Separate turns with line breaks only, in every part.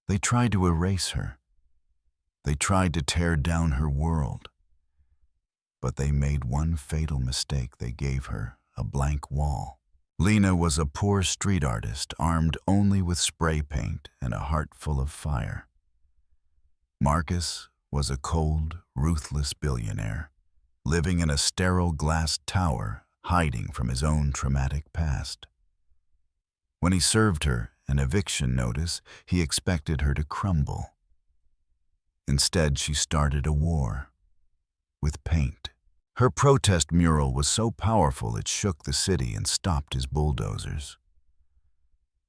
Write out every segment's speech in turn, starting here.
They tried to erase her. They tried to tear down her world. But they made one fatal mistake. They gave her a blank wall. Lena was a poor street artist, armed only with spray paint and a heart full of fire. Marcus was a cold, ruthless billionaire, living in a sterile glass tower, hiding from his own traumatic past. When he served her an eviction notice, he expected her to crumble. Instead, she started a war with paint. Her protest mural was so powerful it shook the city and stopped his bulldozers.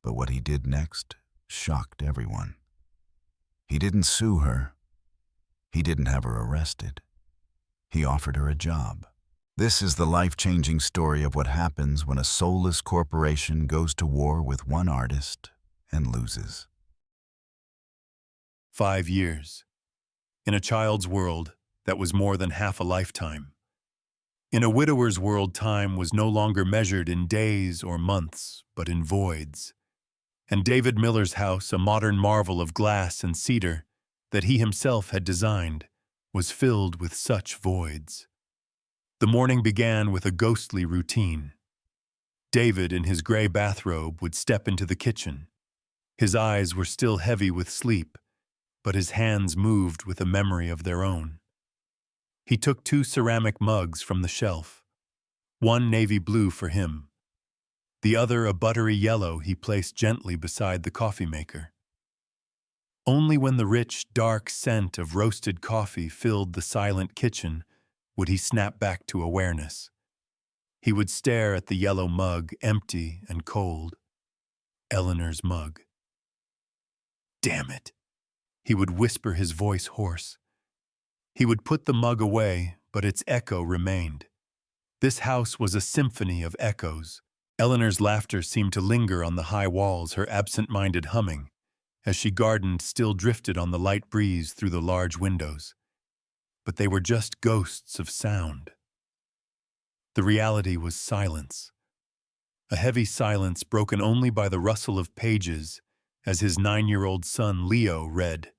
But what he did next shocked everyone. He didn't sue her. He didn't have her arrested. He offered her a job. This is the life-changing story of what happens when a soulless corporation goes to war with one artist and loses.
5 years. In a child's world, that was more than half a lifetime. In a widower's world, time was no longer measured in days or months, but in voids. And David Miller's house, a modern marvel of glass and cedar that he himself had designed, was filled with such voids. The morning began with a ghostly routine. David, in his gray bathrobe, would step into the kitchen. His eyes were still heavy with sleep, but his hands moved with a memory of their own. He took 2 ceramic mugs from the shelf, one navy blue for him, the other a buttery yellow he placed gently beside the coffee maker. Only when the rich, dark scent of roasted coffee filled the silent kitchen would he snap back to awareness. He would stare at the yellow mug, empty and cold. Eleanor's mug. Damn it! He would whisper, his voice hoarse. He would put the mug away, but its echo remained. This house was a symphony of echoes. Eleanor's laughter seemed to linger on the high walls, her absent-minded humming, as she gardened, still drifted on the light breeze through the large windows. But they were just ghosts of sound. The reality was silence. A heavy silence broken only by the rustle of pages as his 9-year-old son Leo read,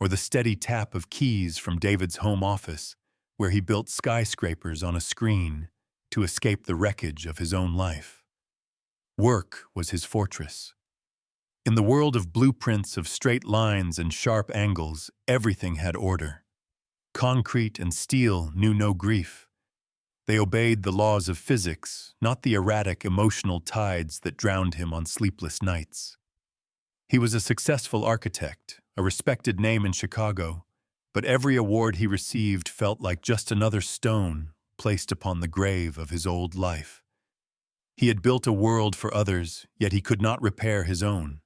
or the steady tap of keys from David's home office, where he built skyscrapers on a screen to escape the wreckage of his own life. Work was his fortress. In the world of blueprints of straight lines and sharp angles, everything had order. Concrete and steel knew no grief. They obeyed the laws of physics, not the erratic emotional tides that drowned him on sleepless nights. He was a successful architect, a respected name in Chicago, but every award he received felt like just another stone placed upon the grave of his old life. He had built a world for others, yet he could not repair his own.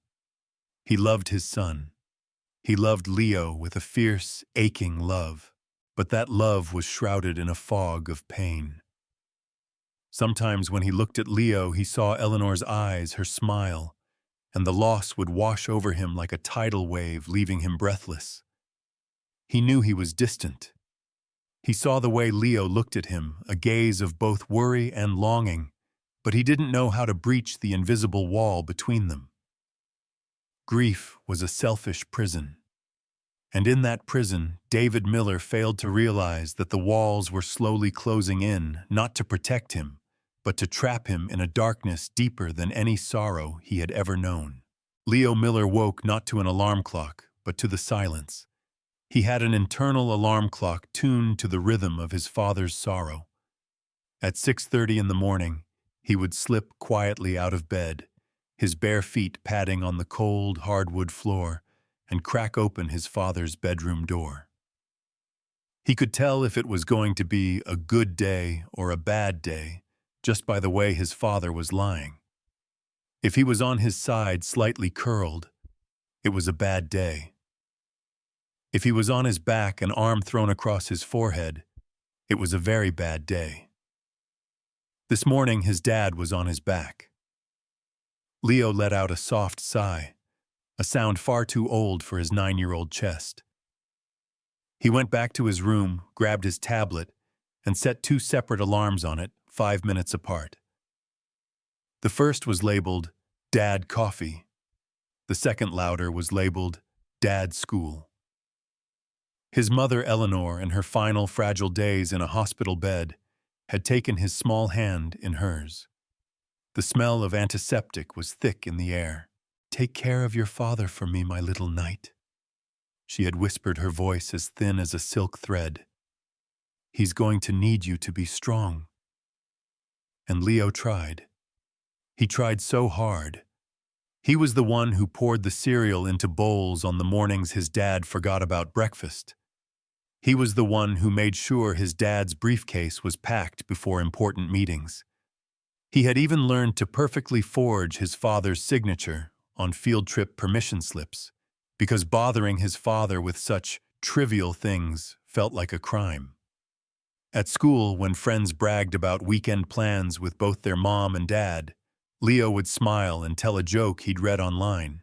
He loved his son. He loved Leo with a fierce, aching love, but that love was shrouded in a fog of pain. Sometimes when he looked at Leo, he saw Eleanor's eyes, her smile, and the loss would wash over him like a tidal wave, leaving him breathless. He knew he was distant. He saw the way Leo looked at him, a gaze of both worry and longing, but he didn't know how to breach the invisible wall between them. Grief was a selfish prison. And in that prison, David Miller failed to realize that the walls were slowly closing in, not to protect him, but to trap him in a darkness deeper than any sorrow he had ever known. Leo Miller woke not to an alarm clock, but to the silence. He had an internal alarm clock tuned to the rhythm of his father's sorrow. At 6:30 in the morning, he would slip quietly out of bed, his bare feet padding on the cold, hardwood floor, and crack open his father's bedroom door. He could tell if it was going to be a good day or a bad day just by the way his father was lying. If he was on his side slightly curled, it was a bad day. If he was on his back, an arm thrown across his forehead, it was a very bad day. This morning his dad was on his back. Leo let out a soft sigh, a sound far too old for his 9-year-old chest. He went back to his room, grabbed his tablet, and set 2 separate alarms on it, 5 minutes apart. The first was labeled, "Dad Coffee." The second, louder, was labeled, Dad's school. His mother, Eleanor, in her final fragile days in a hospital bed, had taken his small hand in hers. The smell of antiseptic was thick in the air. "Take care of your father for me, my little knight," she had whispered, her voice as thin as a silk thread. "He's going to need you to be strong." And Leo tried. He tried so hard. He was the one who poured the cereal into bowls on the mornings his dad forgot about breakfast. He was the one who made sure his dad's briefcase was packed before important meetings. He had even learned to perfectly forge his father's signature on field trip permission slips, because bothering his father with such trivial things felt like a crime. At school, when friends bragged about weekend plans with both their mom and dad, Leo would smile and tell a joke he'd read online.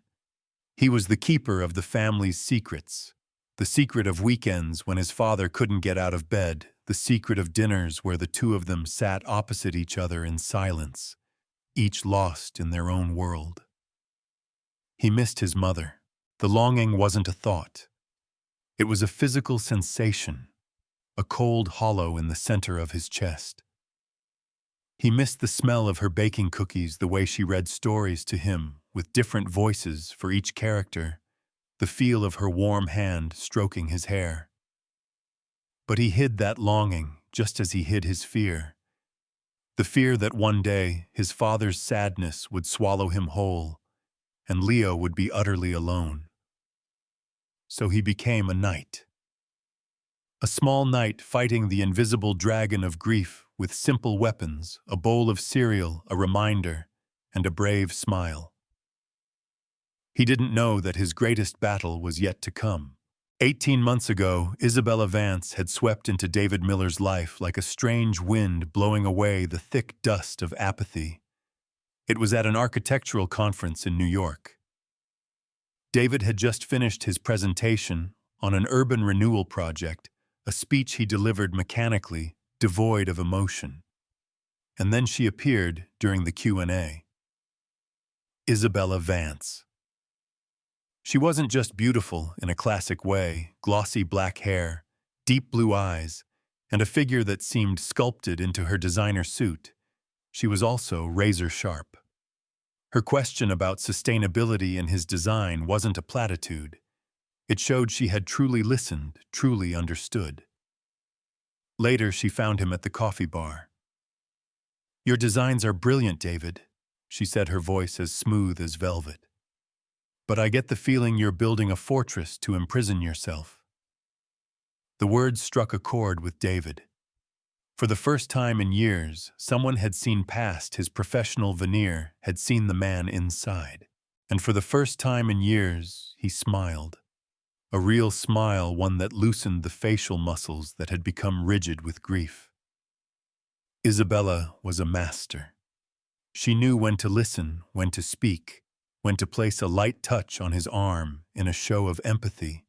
He was the keeper of the family's secrets. The secret of weekends when his father couldn't get out of bed, the secret of dinners where the two of them sat opposite each other in silence, each lost in their own world. He missed his mother. The longing wasn't a thought. It was a physical sensation, a cold hollow in the center of his chest. He missed the smell of her baking cookies, the way she read stories to him with different voices for each character, the feel of her warm hand stroking his hair. But he hid that longing just as he hid his fear. The fear that one day his father's sadness would swallow him whole, and Leo would be utterly alone. So he became a knight. A small knight fighting the invisible dragon of grief with simple weapons, a bowl of cereal, a reminder, and a brave smile. He didn't know that his greatest battle was yet to come. 18 months ago, Isabella Vance had swept into David Miller's life like a strange wind blowing away the thick dust of apathy. It was at an architectural conference in New York. David had just finished his presentation on an urban renewal project, a speech he delivered mechanically, devoid of emotion. And then she appeared during the Q&A. Isabella Vance. She wasn't just beautiful in a classic way, glossy black hair, deep blue eyes, and a figure that seemed sculpted into her designer suit. She was also razor sharp. Her question about sustainability in his design wasn't a platitude. It showed she had truly listened, truly understood. Later, she found him at the coffee bar. "Your designs are brilliant, David," she said, her voice as smooth as velvet. "But I get the feeling you're building a fortress to imprison yourself." The words struck a chord with David. For the first time in years, someone had seen past his professional veneer, had seen the man inside. And for the first time in years, he smiled. A real smile, one that loosened the facial muscles that had become rigid with grief. Isabella was a master. She knew when to listen, when to speak, when to place a light touch on his arm in a show of empathy.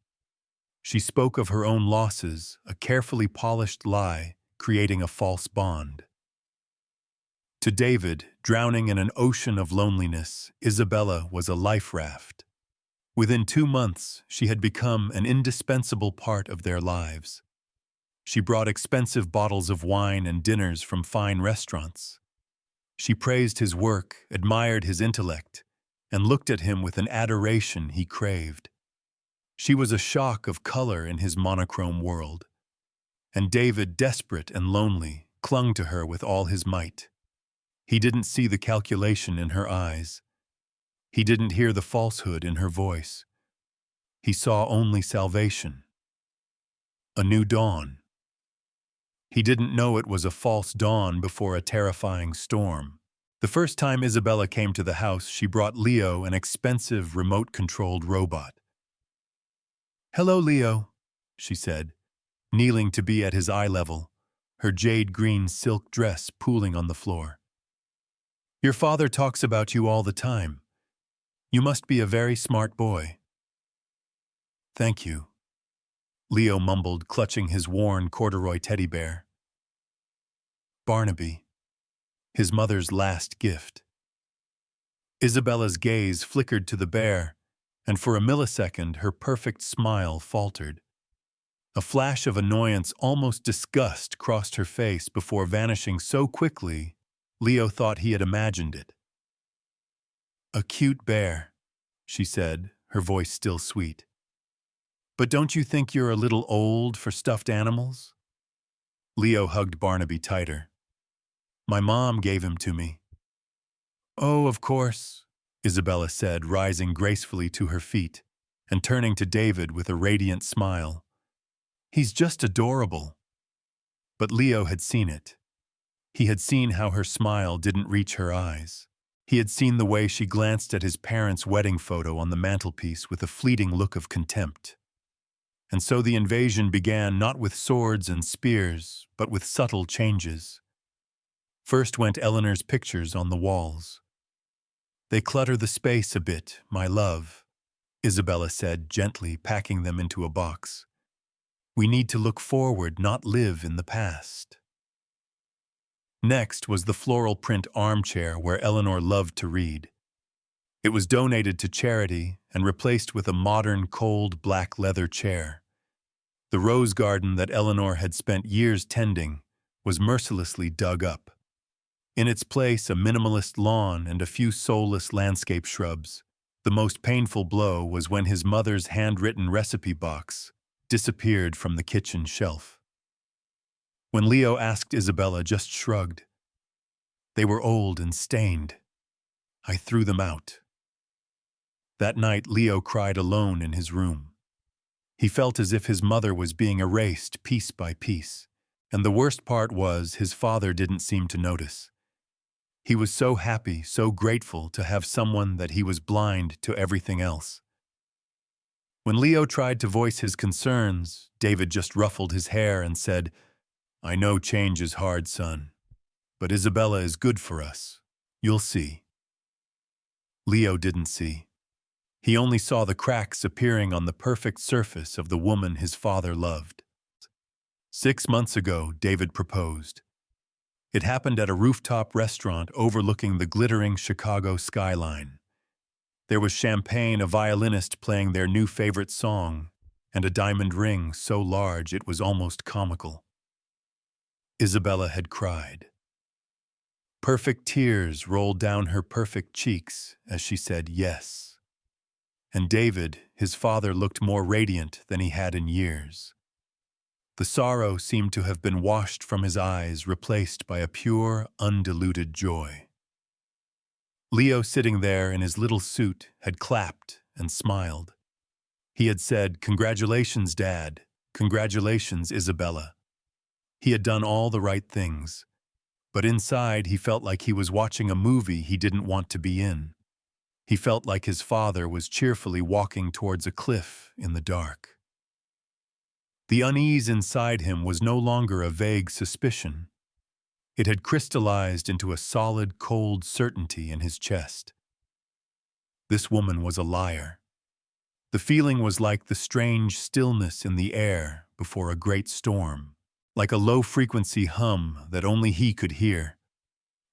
She spoke of her own losses, a carefully polished lie, creating a false bond. To David, drowning in an ocean of loneliness, Isabella was a life raft. Within 2 months, she had become an indispensable part of their lives. She brought expensive bottles of wine and dinners from fine restaurants. She praised his work, admired his intellect, and looked at him with an adoration he craved. She was a shock of color in his monochrome world. And David, desperate and lonely, clung to her with all his might. He didn't see the calculation in her eyes. He didn't hear the falsehood in her voice. He saw only salvation. A new dawn. He didn't know it was a false dawn before a terrifying storm. The first time Isabella came to the house, she brought Leo an expensive remote-controlled robot. "Hello, Leo," she said, kneeling to be at his eye level, her jade-green silk dress pooling on the floor. "Your father talks about you all the time. You must be a very smart boy." "Thank you," Leo mumbled, clutching his worn corduroy teddy bear. Barnaby, his mother's last gift. Isabella's gaze flickered to the bear, and for a millisecond her perfect smile faltered. A flash of annoyance, almost disgust, crossed her face before vanishing so quickly Leo thought he had imagined it. "A cute bear," she said, her voice still sweet. "But don't you think you're a little old for stuffed animals?" Leo hugged Barnaby tighter. "My mom gave him to me." "Oh, of course," Isabella said, rising gracefully to her feet and turning to David with a radiant smile. "He's just adorable." But Leo had seen it. He had seen how her smile didn't reach her eyes. He had seen the way she glanced at his parents' wedding photo on the mantelpiece with a fleeting look of contempt. And so the invasion began not with swords and spears, but with subtle changes. First went Eleanor's pictures on the walls. "They clutter the space a bit, my love," Isabella said, gently packing them into a box. "We need to look forward, not live in the past." Next was the floral print armchair where Eleanor loved to read. It was donated to charity and replaced with a modern, cold, black leather chair. The rose garden that Eleanor had spent years tending was mercilessly dug up. In its place, a minimalist lawn and a few soulless landscape shrubs. The most painful blow was when his mother's handwritten recipe box disappeared from the kitchen shelf. When Leo asked, Isabella just shrugged. "They were old and stained. I threw them out." That night, Leo cried alone in his room. He felt as if his mother was being erased piece by piece, and the worst part was his father didn't seem to notice. He was so happy, so grateful to have someone that he was blind to everything else. When Leo tried to voice his concerns, David just ruffled his hair and said, "I know change is hard, son, but Isabella is good for us. You'll see." Leo didn't see. He only saw the cracks appearing on the perfect surface of the woman his father loved. 6 months ago, David proposed. It happened at a rooftop restaurant overlooking the glittering Chicago skyline. There was champagne, a violinist playing their new favorite song, and a diamond ring so large it was almost comical. Isabella had cried. Perfect tears rolled down her perfect cheeks as she said yes. And David, his father, looked more radiant than he had in years. The sorrow seemed to have been washed from his eyes, replaced by a pure, undiluted joy. Leo, sitting there in his little suit, had clapped and smiled. He had said, "Congratulations, Dad. Congratulations, Isabella." He had done all the right things, but inside he felt like he was watching a movie he didn't want to be in. He felt like his father was cheerfully walking towards a cliff in the dark. The unease inside him was no longer a vague suspicion. It had crystallized into a solid, cold certainty in his chest. This woman was a liar. The feeling was like the strange stillness in the air before a great storm, like a low-frequency hum that only he could hear.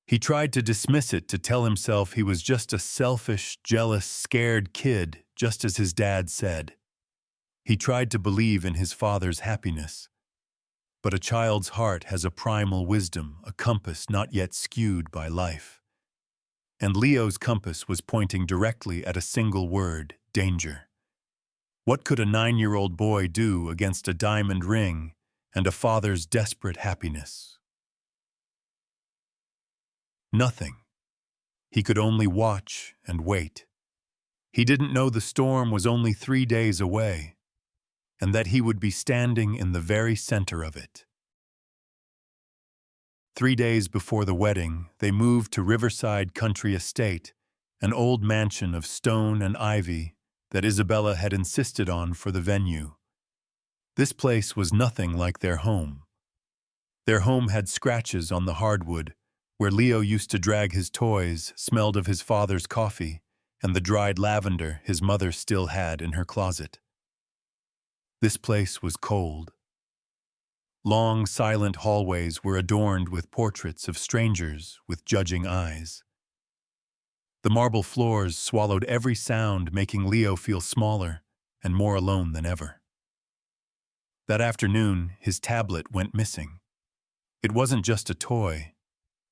He tried to dismiss it, to tell himself he was just a selfish, jealous, scared kid, just as his dad said. He tried to believe in his father's happiness. But a child's heart has a primal wisdom, a compass not yet skewed by life. And Leo's compass was pointing directly at a single word: danger. What could a 9-year-old boy do against a diamond ring and a father's desperate happiness? Nothing. He could only watch and wait. He didn't know the storm was only 3 days away, and that he would be standing in the very center of it. 3 days before the wedding, they moved to Riverside Country Estate, an old mansion of stone and ivy that Isabella had insisted on for the venue. This place was nothing like their home. Their home had scratches on the hardwood, where Leo used to drag his toys, smelled of his father's coffee, and the dried lavender his mother still had in her closet. This place was cold. Long, silent hallways were adorned with portraits of strangers with judging eyes. The marble floors swallowed every sound, making Leo feel smaller and more alone than ever. That afternoon, his tablet went missing. It wasn't just a toy.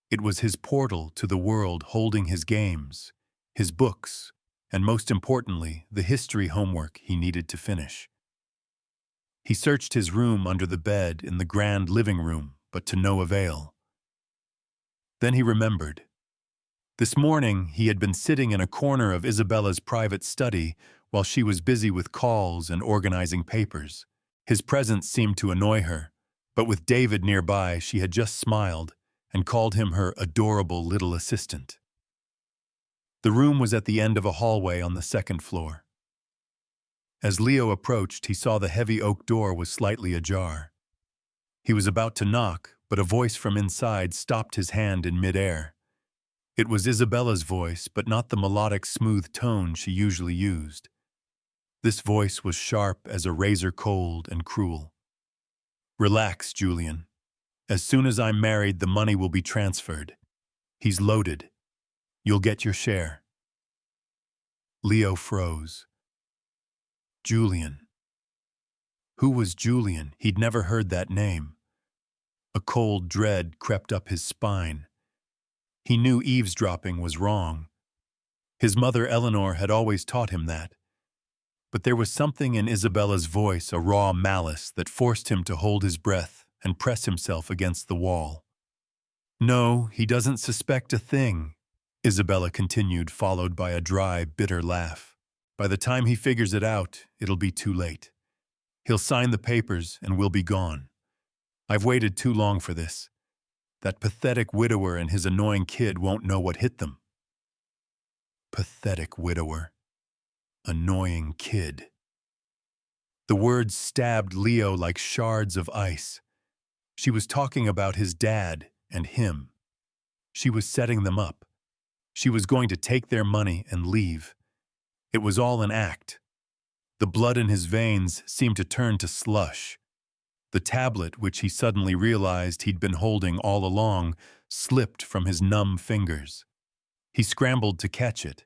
It was his portal to the world, holding his games, his books, and most importantly, the history homework he needed to finish. He searched his room under the bed in the grand living room, but to no avail. Then he remembered. This morning, he had been sitting in a corner of Isabella's private study while she was busy with calls and organizing papers. His presence seemed to annoy her, but with David nearby, she had just smiled and called him her adorable little assistant. The room was at the end of a hallway on the second floor. As Leo approached, he saw the heavy oak door was slightly ajar. He was about to knock, but a voice from inside stopped his hand in midair. It was Isabella's voice, but not the melodic, smooth tone she usually used. This voice was sharp as a razor, cold and cruel. "Relax, Julian. As soon as I'm married, the money will be transferred. He's loaded. You'll get your share." Leo froze. Julian. Who was Julian? He'd never heard that name. A cold dread crept up his spine. He knew eavesdropping was wrong. His mother Eleanor had always taught him that. But there was something in Isabella's voice, a raw malice, that forced him to hold his breath and press himself against the wall. "No, he doesn't suspect a thing," Isabella continued, followed by a dry, bitter laugh. "By the time he figures it out, it'll be too late. He'll sign the papers and we'll be gone. I've waited too long for this. That pathetic widower and his annoying kid won't know what hit them." Pathetic widower. Annoying kid. The words stabbed Leo like shards of ice. She was talking about his dad and him. She was setting them up. She was going to take their money and leave. It was all an act. The blood in his veins seemed to turn to slush. The tablet, which he suddenly realized he'd been holding all along, slipped from his numb fingers. He scrambled to catch it,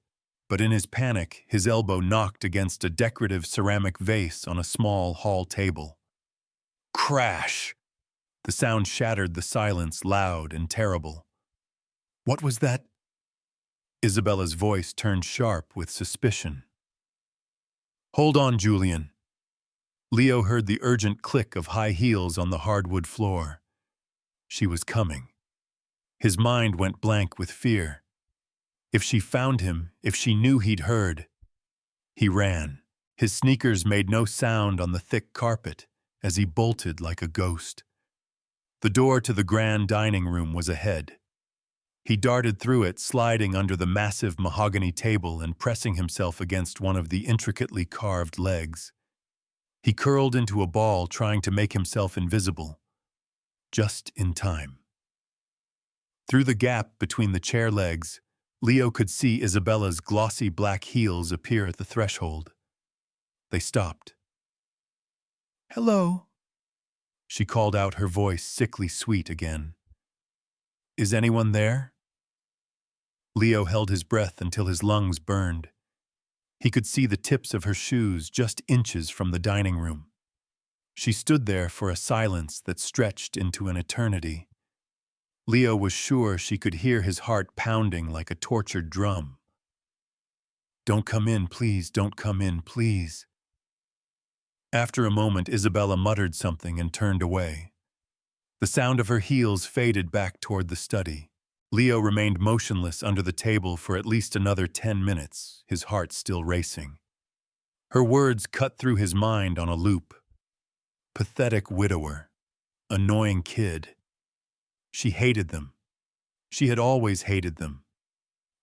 but in his panic, his elbow knocked against a decorative ceramic vase on a small hall table. Crash! The sound shattered the silence, loud and terrible. What was that? Isabella's voice turned sharp with suspicion. "Hold on, Julian." Leo heard the urgent click of high heels on the hardwood floor. She was coming. His mind went blank with fear. If she found him, if she knew he'd heard. He ran. His sneakers made no sound on the thick carpet as he bolted like a ghost. The door to the grand dining room was ahead. He darted through it, sliding under the massive mahogany table and pressing himself against one of the intricately carved legs. He curled into a ball, trying to make himself invisible. Just in time. Through the gap between the chair legs, Leo could see Isabella's glossy black heels appear at the threshold. They stopped. "Hello," she called out, her voice sickly sweet again. "Is anyone there?" Leo held his breath until his lungs burned. He could see the tips of her shoes just inches from the dining room. She stood there for a silence that stretched into an eternity. Leo was sure she could hear his heart pounding like a tortured drum. "Don't come in, please, don't come in, please." After a moment, Isabella muttered something and turned away. The sound of her heels faded back toward the study. Leo remained motionless under the table for at least another 10 minutes, his heart still racing. Her words cut through his mind on a loop. Pathetic widower. Annoying kid. She hated them. She had always hated them.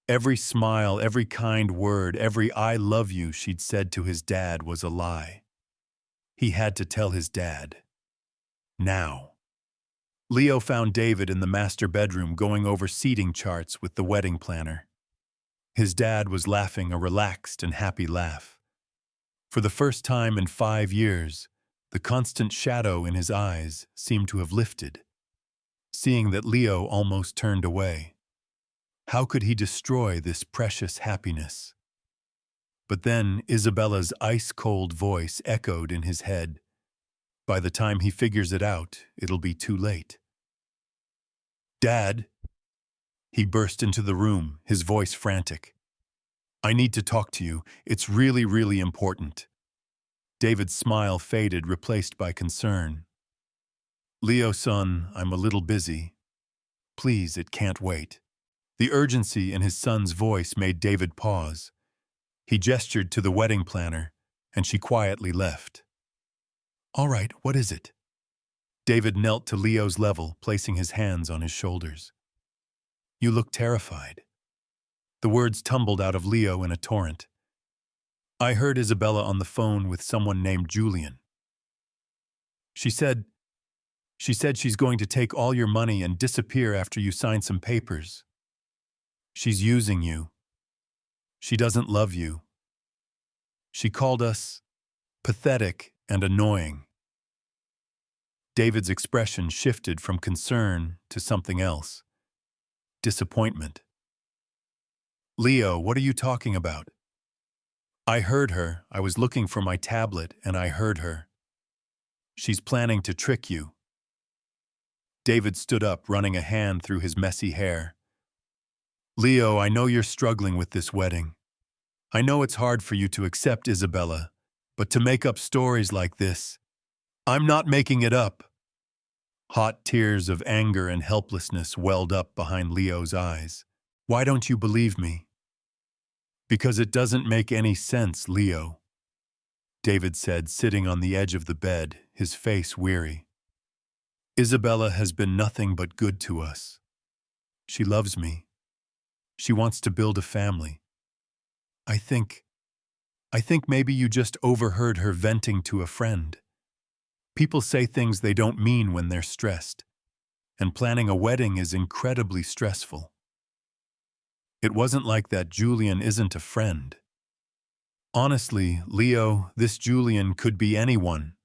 Every smile, every kind word, every "I love you" she'd said to his dad was a lie. He had to tell his dad. Now. Leo found David in the master bedroom going over seating charts with the wedding planner. His dad was laughing a relaxed and happy laugh. For the first time in 5 years, the constant shadow in his eyes seemed to have lifted. Seeing that Leo almost turned away. How could he destroy this precious happiness? But then Isabella's ice-cold voice echoed in his head. By the time he figures it out, it'll be too late. "Dad!" He burst into the room, his voice frantic. "I need to talk to you. It's really, really important." David's smile faded, replaced by concern. "Leo, son, I'm a little busy. Please, it can't wait." The urgency in his son's voice made David pause. He gestured to the wedding planner, and she quietly left. "All right, what is it?" David knelt to Leo's level, placing his hands on his shoulders. "You look terrified." The words tumbled out of Leo in a torrent. "I heard Isabella on the phone with someone named Julian. She said she's going to take all your money and disappear after you sign some papers. She's using you. She doesn't love you. She called us pathetic and annoying." David's expression shifted from concern to something else. Disappointment. "Leo, what are you talking about?" "I heard her. I was looking for my tablet and I heard her. She's planning to trick you." David stood up, running a hand through his messy hair. "Leo, I know you're struggling with this wedding. I know it's hard for you to accept Isabella, but to make up stories like this, I'm not making it up." Hot tears of anger and helplessness welled up behind Leo's eyes. "Why don't you believe me?" "Because it doesn't make any sense, Leo," David said, sitting on the edge of the bed, his face weary. "Isabella has been nothing but good to us. She loves me. She wants to build a family. I think maybe you just overheard her venting to a friend. People say things they don't mean when they're stressed, and planning a wedding is incredibly stressful. It wasn't like that. Julian isn't a friend. Honestly, Leo, this Julian could be anyone.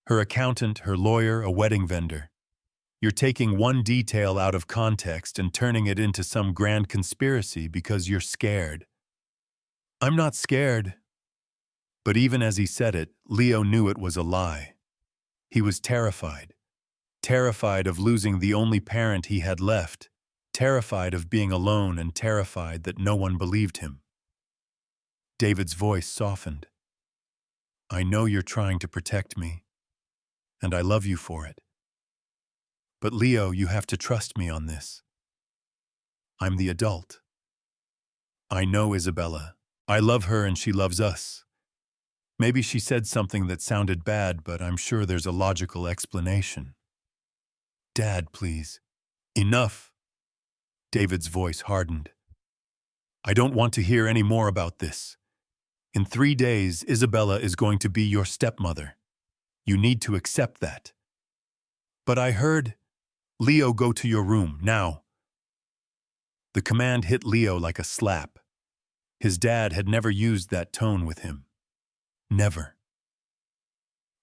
Her accountant, her lawyer, a wedding vendor. You're taking one detail out of context and turning it into some grand conspiracy because you're scared." "I'm not scared." But even as he said it, Leo knew it was a lie. He was terrified. Terrified of losing the only parent he had left. Terrified of being alone and terrified that no one believed him. David's voice softened. "I know you're trying to protect me, and I love you for it. But Leo, you have to trust me on this. I'm the adult. I know Isabella. I love her and she loves us. Maybe she said something that sounded bad, but I'm sure there's a logical explanation." "Dad, please." "Enough." David's voice hardened. "I don't want to hear any more about this. In 3 days, Isabella is going to be your stepmother. You need to accept that." "But I heard—" "Leo, go to your room, now." The command hit Leo like a slap. His dad had never used that tone with him. Never.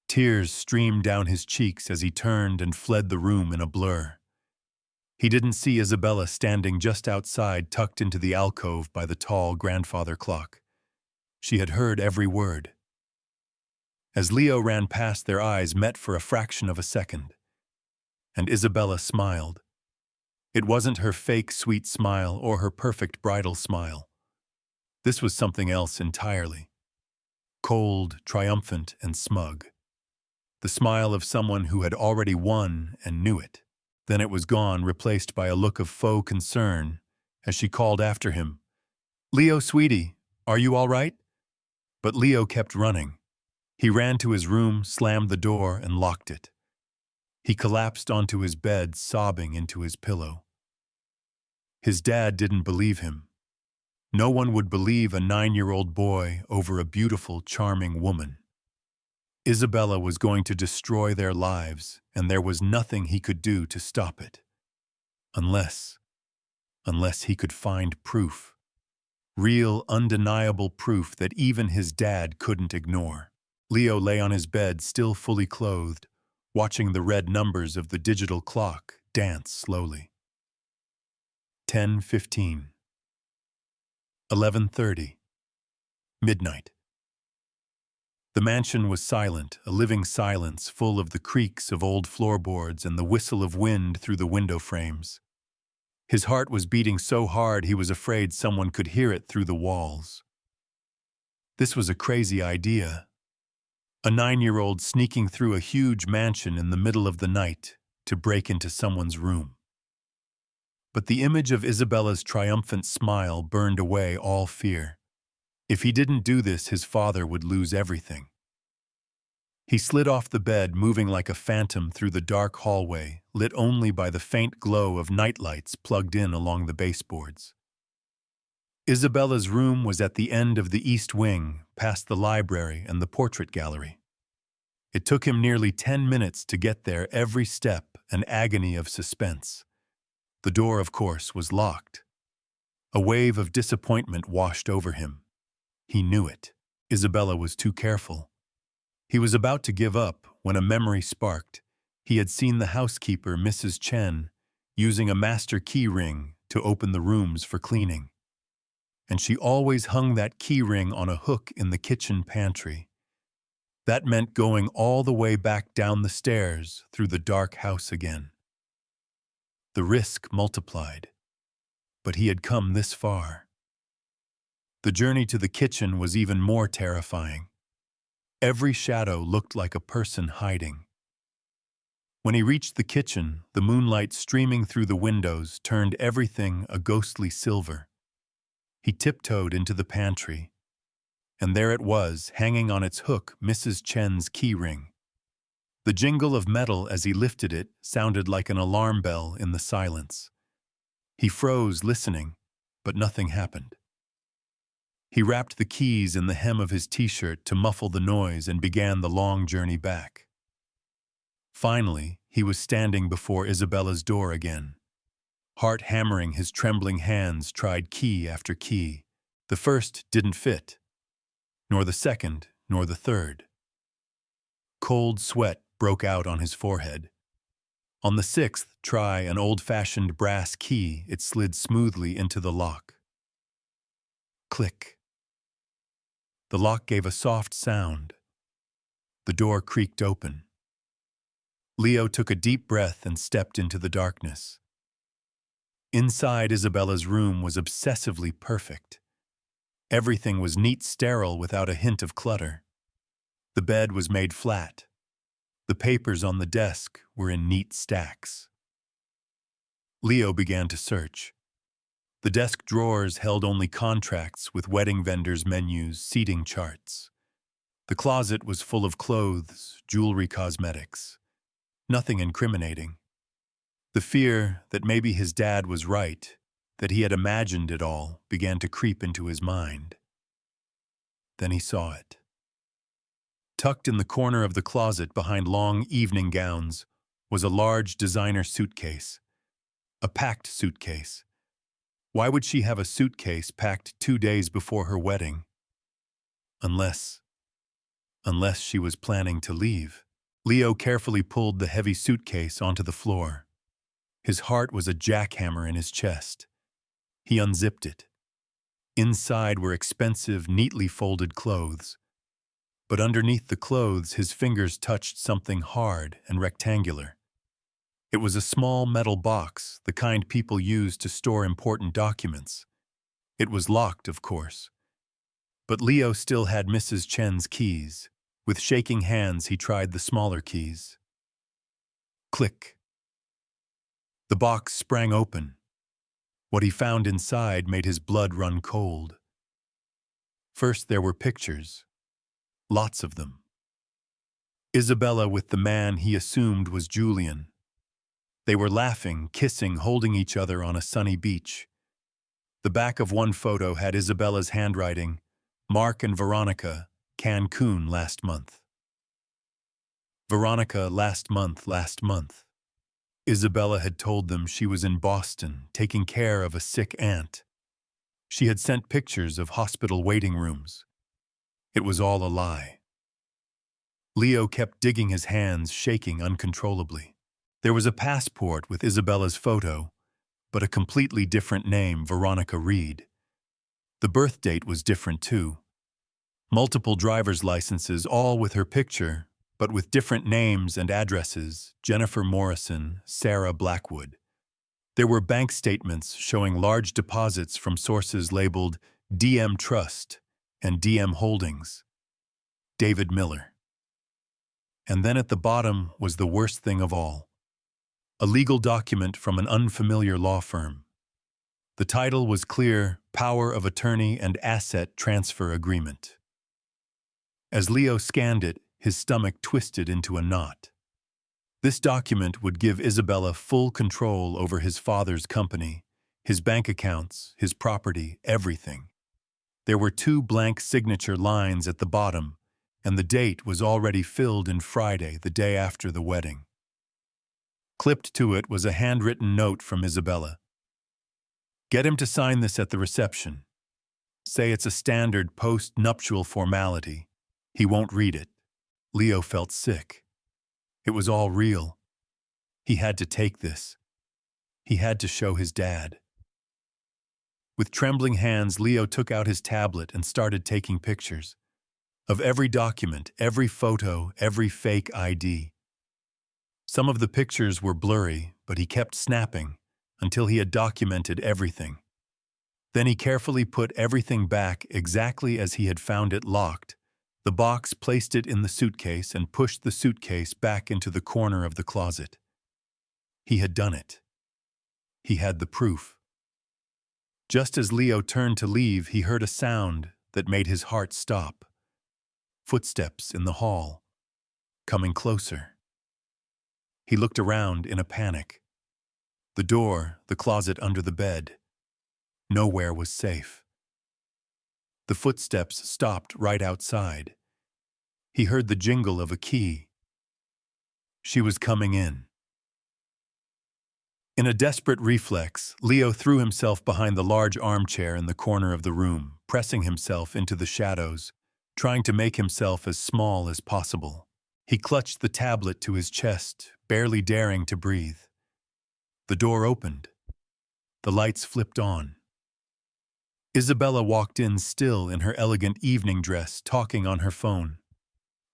Tears streamed down his cheeks as he turned and fled the room in a blur. He didn't see Isabella standing just outside, tucked into the alcove by the tall grandfather clock. She had heard every word. As Leo ran past, their eyes met for a fraction of a second. And Isabella smiled. It wasn't her fake sweet smile or her perfect bridal smile. This was something else entirely. Cold, triumphant, and smug. The smile of someone who had already won and knew it. Then it was gone, replaced by a look of faux concern as she called after him, "Leo, sweetie, are you all right?" But Leo kept running. He ran to his room, slammed the door, and locked it. He collapsed onto his bed, sobbing into his pillow. His dad didn't believe him. No one would believe a 9-year-old boy over a beautiful, charming woman. Isabella was going to destroy their lives, and there was nothing he could do to stop it. Unless he could find proof. Real, undeniable proof that even his dad couldn't ignore. Leo lay on his bed, still fully clothed, watching the red numbers of the digital clock dance slowly. 10:15. 11:30. Midnight. The mansion was silent, a living silence full of the creaks of old floorboards and the whistle of wind through the window frames. His heart was beating so hard he was afraid someone could hear it through the walls. This was a crazy idea. A 9-year-old sneaking through a huge mansion in the middle of the night to break into someone's room. But the image of Isabella's triumphant smile burned away all fear. If he didn't do this, his father would lose everything. He slid off the bed, moving like a phantom through the dark hallway, lit only by the faint glow of nightlights plugged in along the baseboards. Isabella's room was at the end of the east wing, past the library and the portrait gallery. It took him nearly 10 minutes to get there, every step an agony of suspense. The door, of course, was locked. A wave of disappointment washed over him. He knew it. Isabella was too careful. He was about to give up when a memory sparked. He had seen the housekeeper, Mrs. Chen, using a master key ring to open the rooms for cleaning. And she always hung that key ring on a hook in the kitchen pantry. That meant going all the way back down the stairs through the dark house again. The risk multiplied, but he had come this far. The journey to the kitchen was even more terrifying. Every shadow looked like a person hiding. When he reached the kitchen, the moonlight streaming through the windows turned everything a ghostly silver. He tiptoed into the pantry, and there it was, hanging on its hook, Mrs. Chen's key ring. The jingle of metal as he lifted it sounded like an alarm bell in the silence. He froze, listening, but nothing happened. He wrapped the keys in the hem of his t-shirt to muffle the noise and began the long journey back. Finally, he was standing before Isabella's door again. Heart hammering, his trembling hands tried key after key. The first didn't fit, nor the second, nor the third. Cold sweat broke out on his forehead. On the 6th try, an old-fashioned brass key, it slid smoothly into the lock. Click. The lock gave a soft sound. The door creaked open. Leo took a deep breath and stepped into the darkness. Inside Isabella's room was obsessively perfect. Everything was neat, sterile, without a hint of clutter. The bed was made flat. The papers on the desk were in neat stacks. Leo began to search. The desk drawers held only contracts with wedding vendors' menus, seating charts. The closet was full of clothes, jewelry, cosmetics. Nothing incriminating. The fear that maybe his dad was right, that he had imagined it all, began to creep into his mind. Then he saw it. Tucked in the corner of the closet behind long evening gowns was a large designer suitcase. A packed suitcase. Why would she have a suitcase packed 2 days before her wedding? Unless she was planning to leave. Leo carefully pulled the heavy suitcase onto the floor. His heart was a jackhammer in his chest. He unzipped it. Inside were expensive, neatly folded clothes. But underneath the clothes, his fingers touched something hard and rectangular. It was a small metal box, the kind people use to store important documents. It was locked, of course. But Leo still had Mrs. Chen's keys. With shaking hands, he tried the smaller keys. Click. The box sprang open. What he found inside made his blood run cold. First, there were pictures. Lots of them. Isabella with the man he assumed was Julian. They were laughing, kissing, holding each other on a sunny beach. The back of one photo had Isabella's handwriting, "Mark and Veronica, Cancun last month." Veronica, last month. Isabella had told them she was in Boston, taking care of a sick aunt. She had sent pictures of hospital waiting rooms. It was all a lie. Leo kept digging, his hands shaking uncontrollably. There was a passport with Isabella's photo, but a completely different name, Veronica Reed. The birth date was different too. Multiple driver's licenses, all with her picture, but with different names and addresses: Jennifer Morrison, Sarah Blackwood. There were bank statements showing large deposits from sources labeled DM Trust and DM Holdings. David Miller. And then at the bottom was the worst thing of all: a legal document from an unfamiliar law firm. The title was clear: Power of Attorney and Asset Transfer Agreement. As Leo scanned it, his stomach twisted into a knot. This document would give Isabella full control over his father's company, his bank accounts, his property, everything. There were 2 blank signature lines at the bottom, and the date was already filled in Friday, the day after the wedding. Clipped to it was a handwritten note from Isabella. Get him to sign this at the reception. Say it's a standard post-nuptial formality. He won't read it. Leo felt sick. It was all real. He had to take this. He had to show his dad. With trembling hands, Leo took out his tablet and started taking pictures of every document, every photo, every fake ID. Some of the pictures were blurry, but he kept snapping until he had documented everything. Then he carefully put everything back exactly as he had found it locked. The box, placed it in the suitcase, and pushed the suitcase back into the corner of the closet. He had done it. He had the proof. Just as Leo turned to leave, he heard a sound that made his heart stop. Footsteps in the hall, coming closer. He looked around in a panic. The door, the closet under the bed. Nowhere was safe. The footsteps stopped right outside. He heard the jingle of a key. She was coming in. In a desperate reflex, Leo threw himself behind the large armchair in the corner of the room, pressing himself into the shadows, trying to make himself as small as possible. He clutched the tablet to his chest, barely daring to breathe. The door opened. The lights flipped on. Isabella walked in, still in her elegant evening dress, talking on her phone.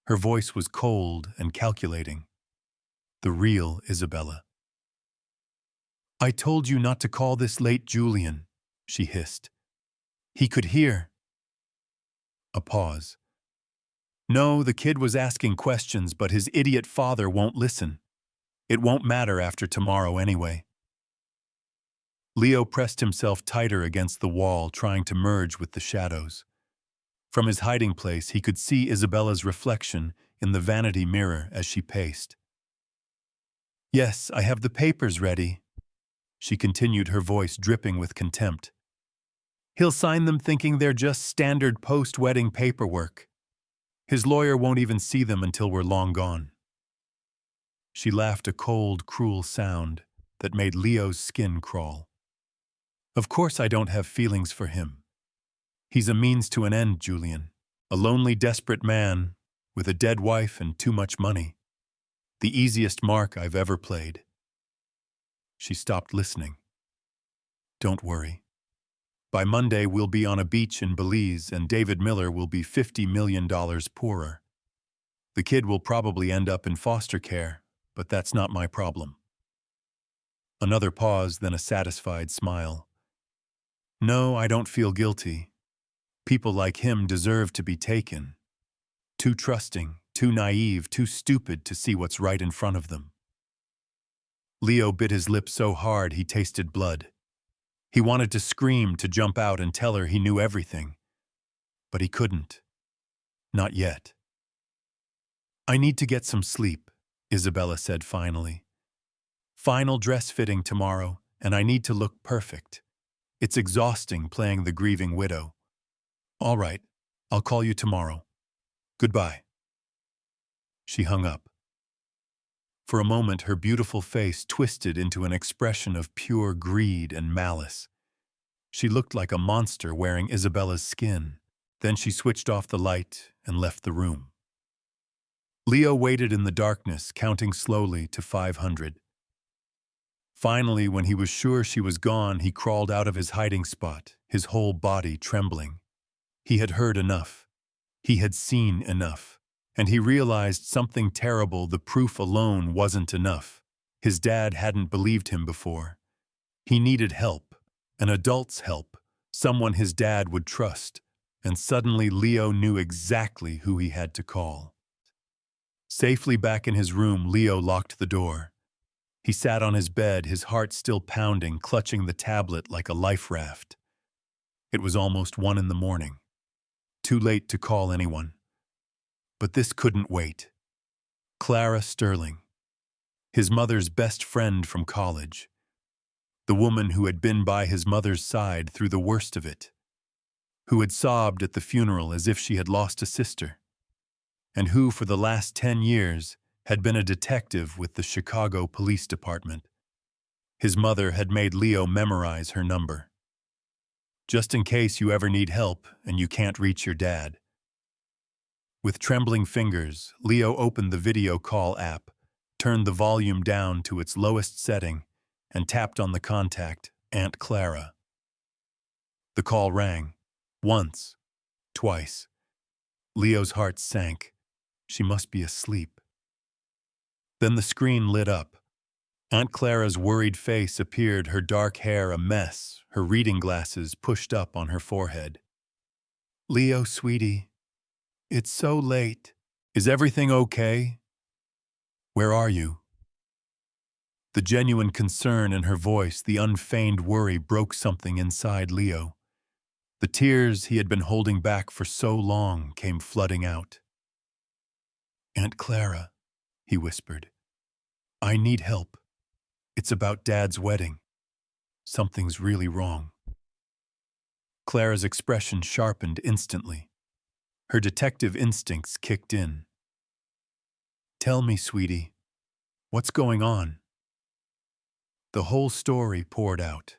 Her voice was cold and calculating. The real Isabella. "I told you not to call this late, Julian," she hissed. "He could hear." A pause. "No, the kid was asking questions, but his idiot father won't listen. It won't matter after tomorrow anyway." Leo pressed himself tighter against the wall, trying to merge with the shadows. From his hiding place, he could see Isabella's reflection in the vanity mirror as she paced. "Yes, I have the papers ready," she continued, her voice dripping with contempt. "He'll sign them thinking they're just standard post-wedding paperwork. His lawyer won't even see them until we're long gone." She laughed, a cold, cruel sound that made Leo's skin crawl. "Of course I don't have feelings for him. He's a means to an end, Julian. A lonely, desperate man with a dead wife and too much money. The easiest mark I've ever played." She stopped listening. "Don't worry. By Monday we'll be on a beach in Belize, and David Miller will be $50 million poorer. The kid will probably end up in foster care, but that's not my problem." Another pause, then a satisfied smile. "No, I don't feel guilty. People like him deserve to be taken. Too trusting, too naive, too stupid to see what's right in front of them." Leo bit his lip so hard he tasted blood. He wanted to scream, to jump out and tell her he knew everything. But he couldn't. Not yet. "I need to get some sleep," Isabella said finally. "Final dress fitting tomorrow, and I need to look perfect. It's exhausting playing the grieving widow." "All right, I'll call you tomorrow. Goodbye." She hung up. For a moment, her beautiful face twisted into an expression of pure greed and malice. She looked like a monster wearing Isabella's skin. Then she switched off the light and left the room. Leo waited in the darkness, counting slowly to 500. Finally, when he was sure she was gone, he crawled out of his hiding spot, his whole body trembling. He had heard enough. He had seen enough. And he realized something terrible. The proof alone wasn't enough. His dad hadn't believed him before. He needed help, an adult's help, someone his dad would trust. And suddenly Leo knew exactly who he had to call. Safely back in his room, Leo locked the door. He sat on his bed, his heart still pounding, clutching the tablet like a life raft. It was almost 1 a.m. Too late to call anyone. But this couldn't wait. Clara Sterling, his mother's best friend from college, the woman who had been by his mother's side through the worst of it, who had sobbed at the funeral as if she had lost a sister, and who for the last 10 years had been a detective with the Chicago Police Department. His mother had made Leo memorize her number. Just in case you ever need help and you can't reach your dad. With trembling fingers, Leo opened the video call app, turned the volume down to its lowest setting, and tapped on the contact, Aunt Clara. The call rang. Once. Twice. Leo's heart sank. She must be asleep. Then the screen lit up. Aunt Clara's worried face appeared, her dark hair a mess, her reading glasses pushed up on her forehead. "Leo, sweetie, it's so late. Is everything okay? Where are you?" The genuine concern in her voice, the unfeigned worry, broke something inside Leo. The tears he had been holding back for so long came flooding out. "Aunt Clara," he whispered, "I need help. It's about Dad's wedding. Something's really wrong." Clara's expression sharpened instantly. Her detective instincts kicked in. "Tell me, sweetie, what's going on?" The whole story poured out.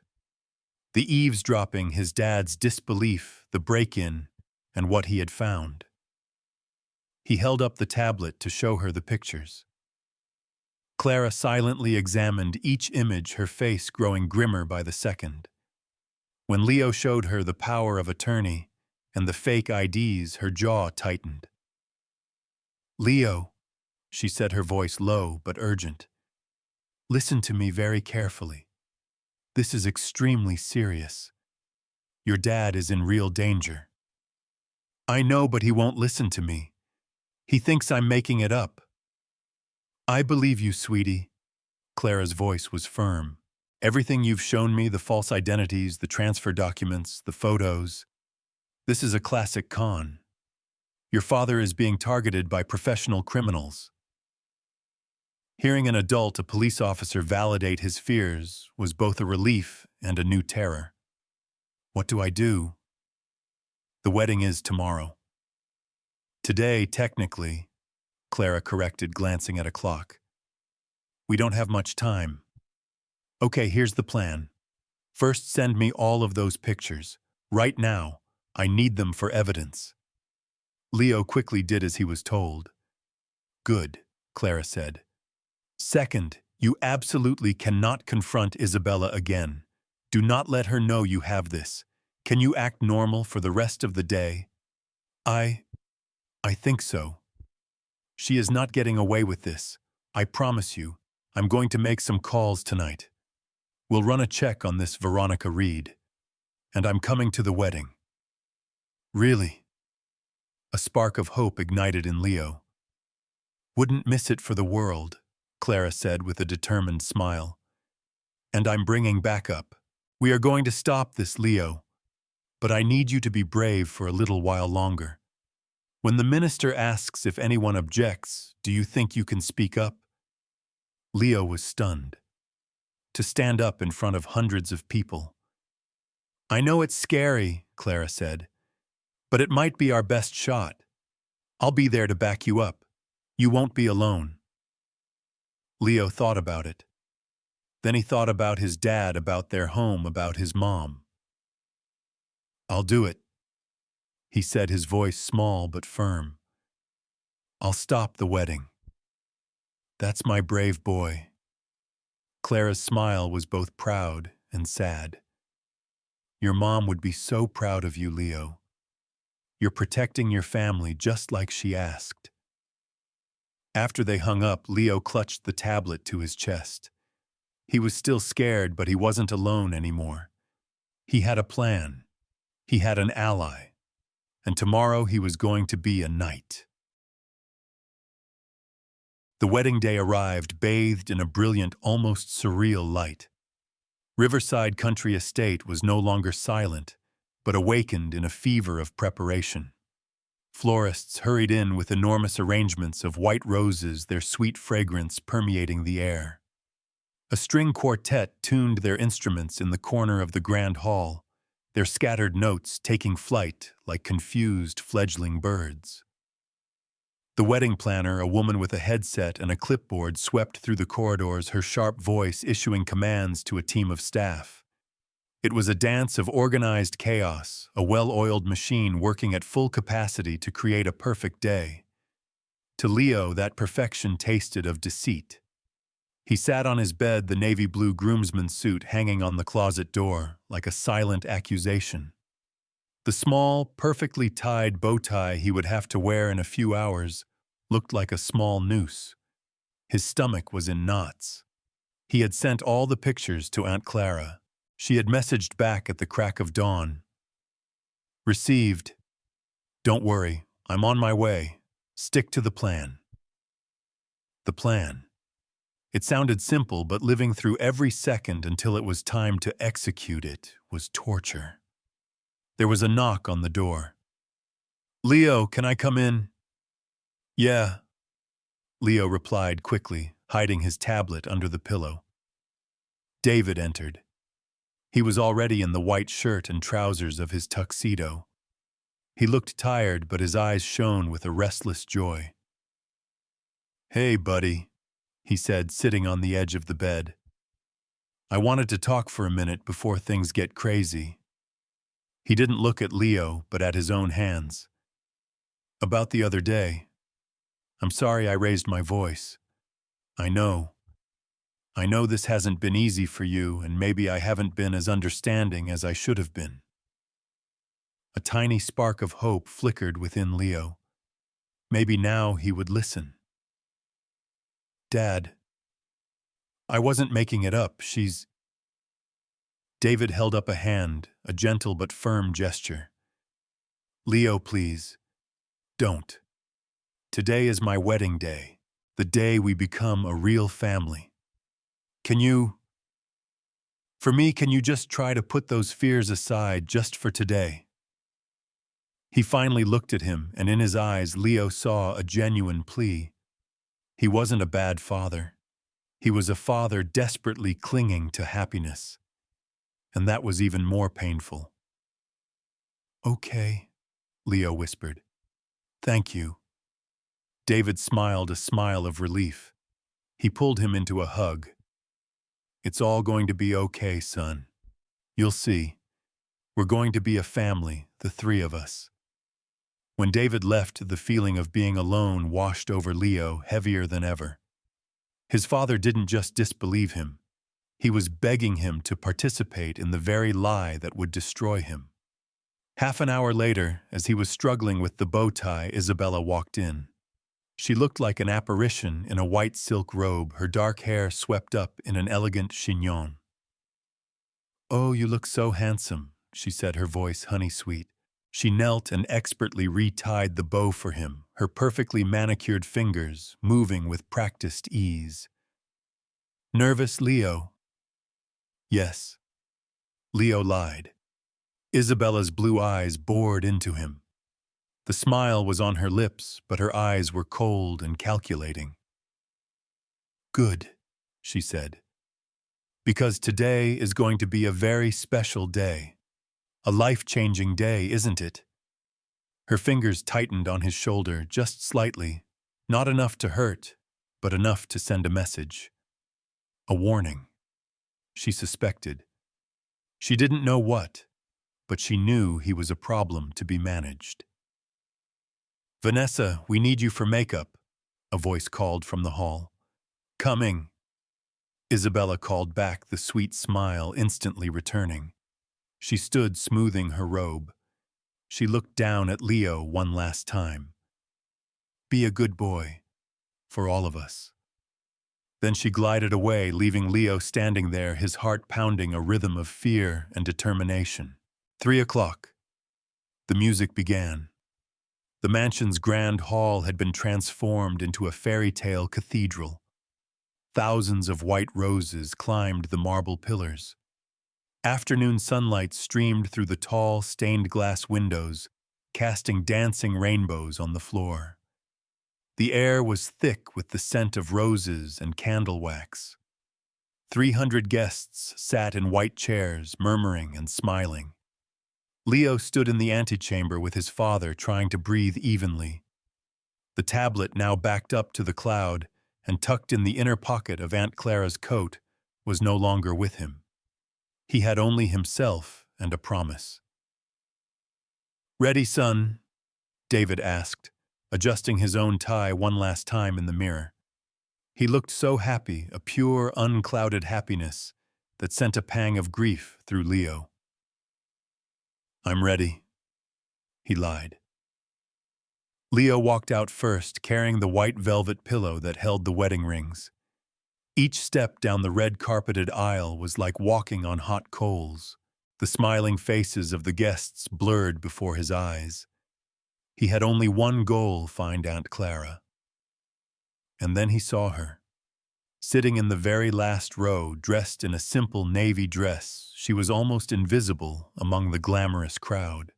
The eavesdropping, his dad's disbelief, the break-in, and what he had found. He held up the tablet to show her the pictures. Clara silently examined each image, her face growing grimmer by the second. When Leo showed her the power of attorney and the fake IDs, her jaw tightened. "Leo," she said, her voice low but urgent, "listen to me very carefully. This is extremely serious. Your dad is in real danger." "I know, but he won't listen to me. He thinks I'm making it up." "I believe you, sweetie." Clara's voice was firm. "Everything you've shown me, the false identities, the transfer documents, the photos. This is a classic con. Your father is being targeted by professional criminals." Hearing an adult, a police officer, validate his fears was both a relief and a new terror. "What do I do?" "The wedding is tomorrow." "Today, technically," Clara corrected, glancing at a clock. "We don't have much time." "Okay, here's the plan. First, send me all of those pictures. Right now. I need them for evidence." Leo quickly did as he was told. "Good," Clara said. "Second, you absolutely cannot confront Isabella again. Do not let her know you have this. Can you act normal for the rest of the day?" I think so. She is not getting away with this. I promise you. I'm going to make some calls tonight. We'll run a check on this Veronica Reed. And I'm coming to the wedding." "Really?" A spark of hope ignited in Leo. "Wouldn't miss it for the world," Clara said with a determined smile. "And I'm bringing backup. We are going to stop this, Leo. But I need you to be brave for a little while longer. When the minister asks if anyone objects, do you think you can speak up?" Leo was stunned. To stand up in front of hundreds of people. "I know it's scary," Clara said, "but it might be our best shot. I'll be there to back you up. You won't be alone." Leo thought about it. Then he thought about his dad, about their home, about his mom. "I'll do it," he said, his voice small but firm. "I'll stop the wedding. That's my brave boy. Clara's smile was both proud and sad. Your mom would be so proud of you, Leo. You're protecting your family just like she asked. After they hung up, Leo clutched the tablet to his chest. He was still scared, but he wasn't alone anymore. He had a plan. He had an ally. And tomorrow he was going to be a knight. The wedding day arrived, bathed in a brilliant, almost surreal light. Riverside Country Estate was no longer silent, but awakened in a fever of preparation. Florists hurried in with enormous arrangements of white roses, their sweet fragrance permeating the air. A string quartet tuned their instruments in the corner of the grand hall, their scattered notes taking flight like confused fledgling birds. The wedding planner, a woman with a headset and a clipboard, swept through the corridors, her sharp voice issuing commands to a team of staff. It was a dance of organized chaos, a well-oiled machine working at full capacity to create a perfect day. To Leo, that perfection tasted of deceit. He sat on his bed, the navy blue groomsman suit hanging on the closet door, like a silent accusation. The small, perfectly tied bow tie he would have to wear in a few hours looked like a small noose. His stomach was in knots. He had sent all the pictures to Aunt Clara. She had messaged back at the crack of dawn. Received. Don't worry, I'm on my way. Stick to the plan. The plan. It sounded simple, but living through every second until it was time to execute it was torture. There was a knock on the door. Leo, can I come in? Yeah, Leo replied quickly, hiding his tablet under the pillow. David entered. He was already in the white shirt and trousers of his tuxedo. He looked tired, but his eyes shone with a restless joy. Hey, buddy, he said, sitting on the edge of the bed. I wanted to talk for a minute before things get crazy. He didn't look at Leo, but at his own hands. About the other day. I'm sorry I raised my voice. I know this hasn't been easy for you, and maybe I haven't been as understanding as I should have been. A tiny spark of hope flickered within Leo. Maybe now he would listen. Dad, I wasn't making it up. David held up a hand, a gentle but firm gesture. Leo, please, don't. Today is my wedding day, the day we become a real family. Can you just try to put those fears aside just for today? He finally looked at him, and in his eyes Leo saw a genuine plea. He wasn't a bad father. He was a father desperately clinging to happiness. And that was even more painful. Okay, Leo whispered. Thank you. David smiled a smile of relief. He pulled him into a hug. It's all going to be okay, son. You'll see. We're going to be a family, the three of us. When David left, the feeling of being alone washed over Leo heavier than ever. His father didn't just disbelieve him. He was begging him to participate in the very lie that would destroy him. Half an hour later, as he was struggling with the bow tie, Isabella walked in. She looked like an apparition in a white silk robe, her dark hair swept up in an elegant chignon. Oh, you look so handsome, she said, her voice honey-sweet. She knelt and expertly retied the bow for him, her perfectly manicured fingers moving with practiced ease. Nervous, Leo? Yes. Leo lied. Isabella's blue eyes bored into him. The smile was on her lips, but her eyes were cold and calculating. Good, she said. Because today is going to be a very special day. A life-changing day, isn't it? Her fingers tightened on his shoulder just slightly, not enough to hurt, but enough to send a message. A warning. She suspected. She didn't know what, but she knew he was a problem to be managed. Vanessa, we need you for makeup, a voice called from the hall. Coming. Isabella called back, the sweet smile instantly returning. She stood smoothing her robe. She looked down at Leo one last time. Be a good boy, for all of us. Then she glided away, leaving Leo standing there, his heart pounding a rhythm of fear and determination. 3 o'clock. The music began. The mansion's grand hall had been transformed into a fairy tale cathedral. Thousands of white roses climbed the marble pillars. Afternoon sunlight streamed through the tall, stained glass windows, casting dancing rainbows on the floor. The air was thick with the scent of roses and candle wax. 300 guests sat in white chairs, murmuring and smiling. Leo stood in the antechamber with his father, trying to breathe evenly. The tablet, now backed up to the cloud and tucked in the inner pocket of Aunt Clara's coat, was no longer with him. He had only himself and a promise. "Ready, son?" David asked, adjusting his own tie one last time in the mirror. He looked so happy, a pure, unclouded happiness that sent a pang of grief through Leo. "I'm ready," he lied. Leo walked out first, carrying the white velvet pillow that held the wedding rings. Each step down the red-carpeted aisle was like walking on hot coals. The smiling faces of the guests blurred before his eyes. He had only one goal: find Aunt Clara. And then he saw her. Sitting in the very last row, dressed in a simple navy dress, she was almost invisible among the glamorous crowd.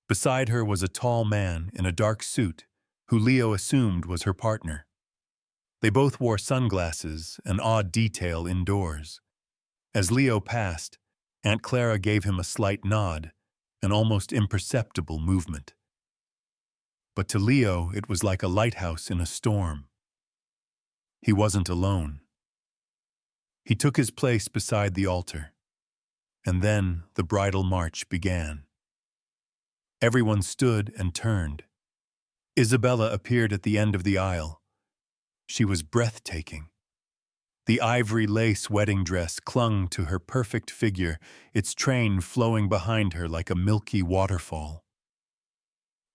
Beside her was a tall man in a dark suit, who Leo assumed was her partner. They both wore sunglasses, an odd detail indoors. As Leo passed, Aunt Clara gave him a slight nod, an almost imperceptible movement. But to Leo, it was like a lighthouse in a storm. He wasn't alone. He took his place beside the altar. And then the bridal march began. Everyone stood and turned. Isabella appeared at the end of the aisle. She was breathtaking. The ivory lace wedding dress clung to her perfect figure, its train flowing behind her like a milky waterfall.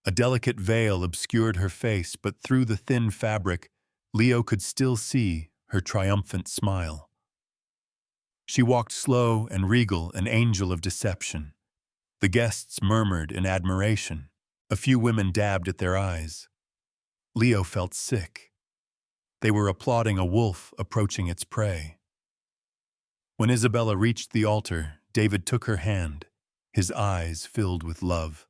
A delicate veil obscured her face, but through the thin fabric, Leo could still see her triumphant smile. She walked slow and regal, an angel of deception. The guests murmured in admiration. A few women dabbed at their eyes. Leo felt sick. They were applauding a wolf approaching its prey. When Isabella reached the altar, David took her hand, his eyes filled with love.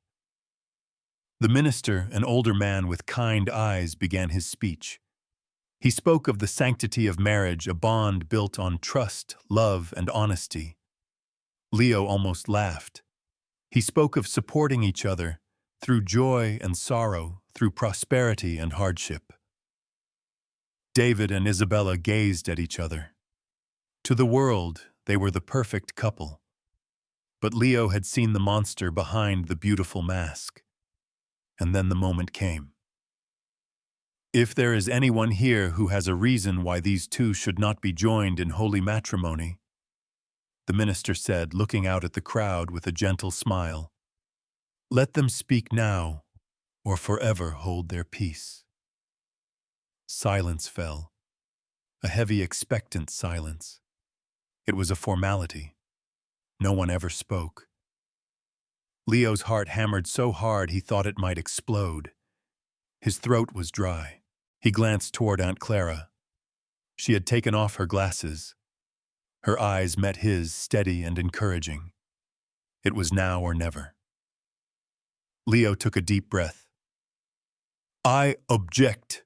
The minister, an older man with kind eyes, began his speech. He spoke of the sanctity of marriage, a bond built on trust, love, and honesty. Leo almost laughed. He spoke of supporting each other through joy and sorrow, through prosperity and hardship. David and Isabella gazed at each other. To the world, they were the perfect couple. But Leo had seen the monster behind the beautiful mask. And then the moment came. "If there is anyone here who has a reason why these two should not be joined in holy matrimony," the minister said, looking out at the crowd with a gentle smile, "let them speak now, or forever hold their peace." Silence fell, a heavy, expectant silence. It was a formality. No one ever spoke. Leo's heart hammered so hard he thought it might explode. His throat was dry. He glanced toward Aunt Clara. She had taken off her glasses. Her eyes met his, steady and encouraging. It was now or never. Leo took a deep breath. "I object."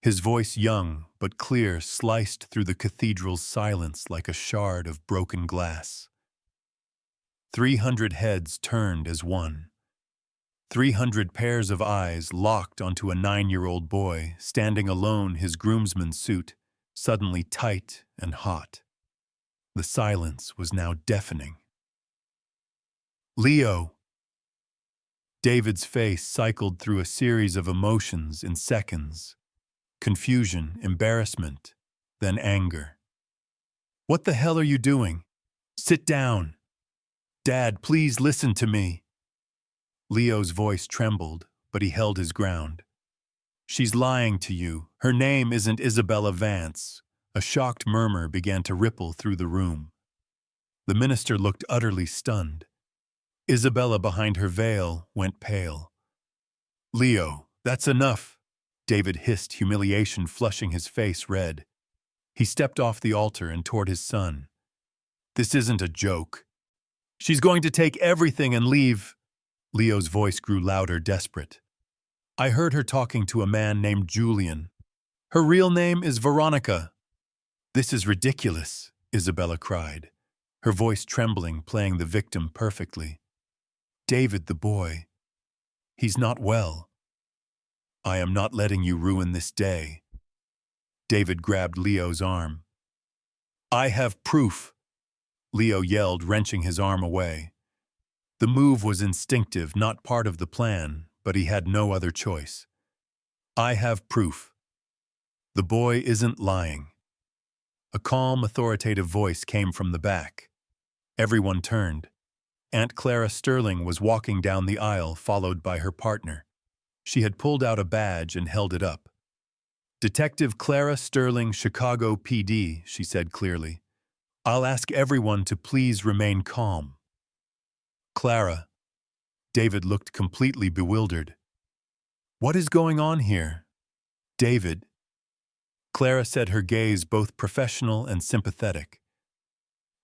His voice, young but clear, sliced through the cathedral's silence like a shard of broken glass. 300 heads turned as one. 300 pairs of eyes locked onto a 9-year-old boy, standing alone, his groomsman's suit, suddenly tight and hot. The silence was now deafening. "Leo!" David's face cycled through a series of emotions in seconds. Confusion, embarrassment, then anger. What the hell are you doing? Sit down. Dad, please listen to me. Leo's voice trembled, but he held his ground. She's lying to you. Her name isn't Isabella Vance. A shocked murmur began to ripple through the room. The minister looked utterly stunned. Isabella, behind her veil, went pale. Leo, that's enough, David hissed, humiliation flushing his face red. He stepped off the altar and toward his son. This isn't a joke. She's going to take everything and leave. Leo's voice grew louder, desperate. I heard her talking to a man named Julian. Her real name is Veronica. This is ridiculous, Isabella cried, her voice trembling, playing the victim perfectly. David, the boy. He's not well. I am not letting you ruin this day. David grabbed Leo's arm. I have proof, Leo yelled, wrenching his arm away. The move was instinctive, not part of the plan, but he had no other choice. I have proof. The boy isn't lying. A calm, authoritative voice came from the back. Everyone turned. Aunt Clara Sterling was walking down the aisle, followed by her partner. She had pulled out a badge and held it up. Detective Clara Sterling, Chicago PD, she said clearly. I'll ask everyone to please remain calm. Clara. David looked completely bewildered. What is going on here? David. Clara said, her gaze both professional and sympathetic.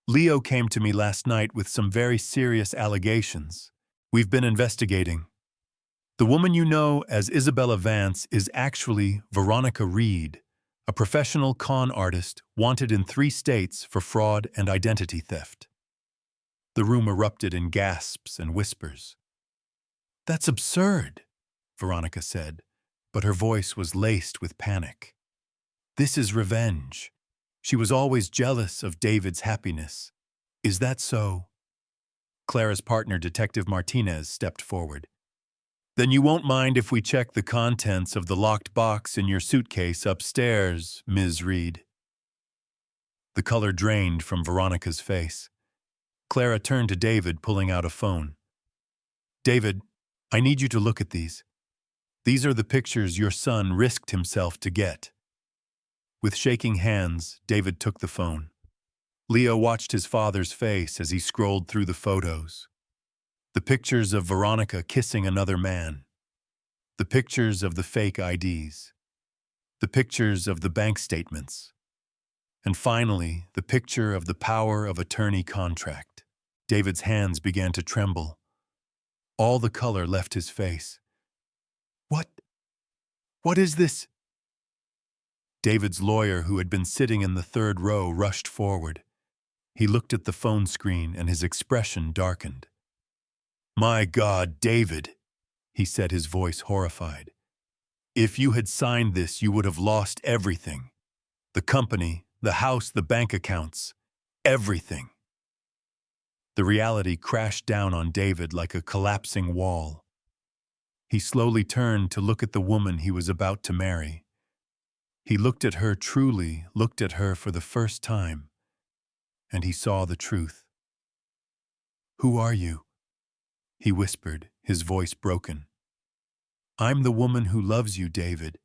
Leo came to me last night with some very serious allegations. We've been investigating. The woman you know as Isabella Vance is actually Veronica Reed, a professional con artist wanted in 3 states for fraud and identity theft. The room erupted in gasps and whispers. That's absurd, Veronica said, but her voice was laced with panic. This is revenge. She was always jealous of David's happiness. Is that so? Clara's partner, Detective Martinez, stepped forward. Then you won't mind if we check the contents of the locked box in your suitcase upstairs, Ms. Reed. The color drained from Veronica's face. Clara turned to David, pulling out a phone. David, I need you to look at these. These are the pictures your son risked himself to get. With shaking hands, David took the phone. Leo watched his father's face as he scrolled through the photos. The pictures of Veronica kissing another man. The pictures of the fake IDs. The pictures of the bank statements. And finally, the picture of the power of attorney contract. David's hands began to tremble. All the color left his face. What is this? David's lawyer, who had been sitting in the 3rd row, rushed forward. He looked at the phone screen and his expression darkened. My God, David, he said, his voice horrified. If you had signed this, you would have lost everything. The company, the house, the bank accounts, everything. The reality crashed down on David like a collapsing wall. He slowly turned to look at the woman he was about to marry. He looked at her truly, looked at her for the first time, and he saw the truth. Who are you? He whispered, his voice broken. I'm the woman who loves you, David.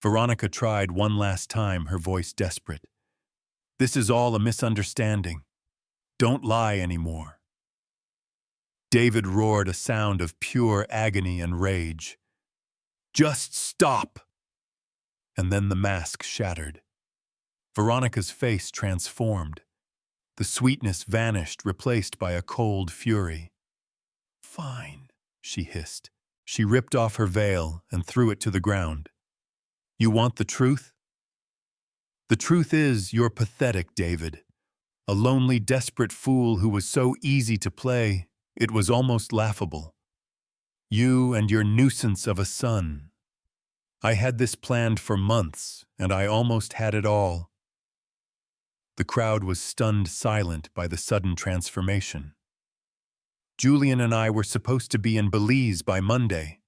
Veronica tried one last time, her voice desperate. This is all a misunderstanding. Don't lie anymore. David roared, a sound of pure agony and rage. Just stop! And then the mask shattered. Veronica's face transformed. The sweetness vanished, replaced by a cold fury. Fine, she hissed. She ripped off her veil and threw it to the ground. You want the truth? The truth is, you're pathetic, David. A lonely, desperate fool who was so easy to play, it was almost laughable. You and your nuisance of a son. I had this planned for months, and I almost had it all. The crowd was stunned silent by the sudden transformation. Julian and I were supposed to be in Belize by Monday.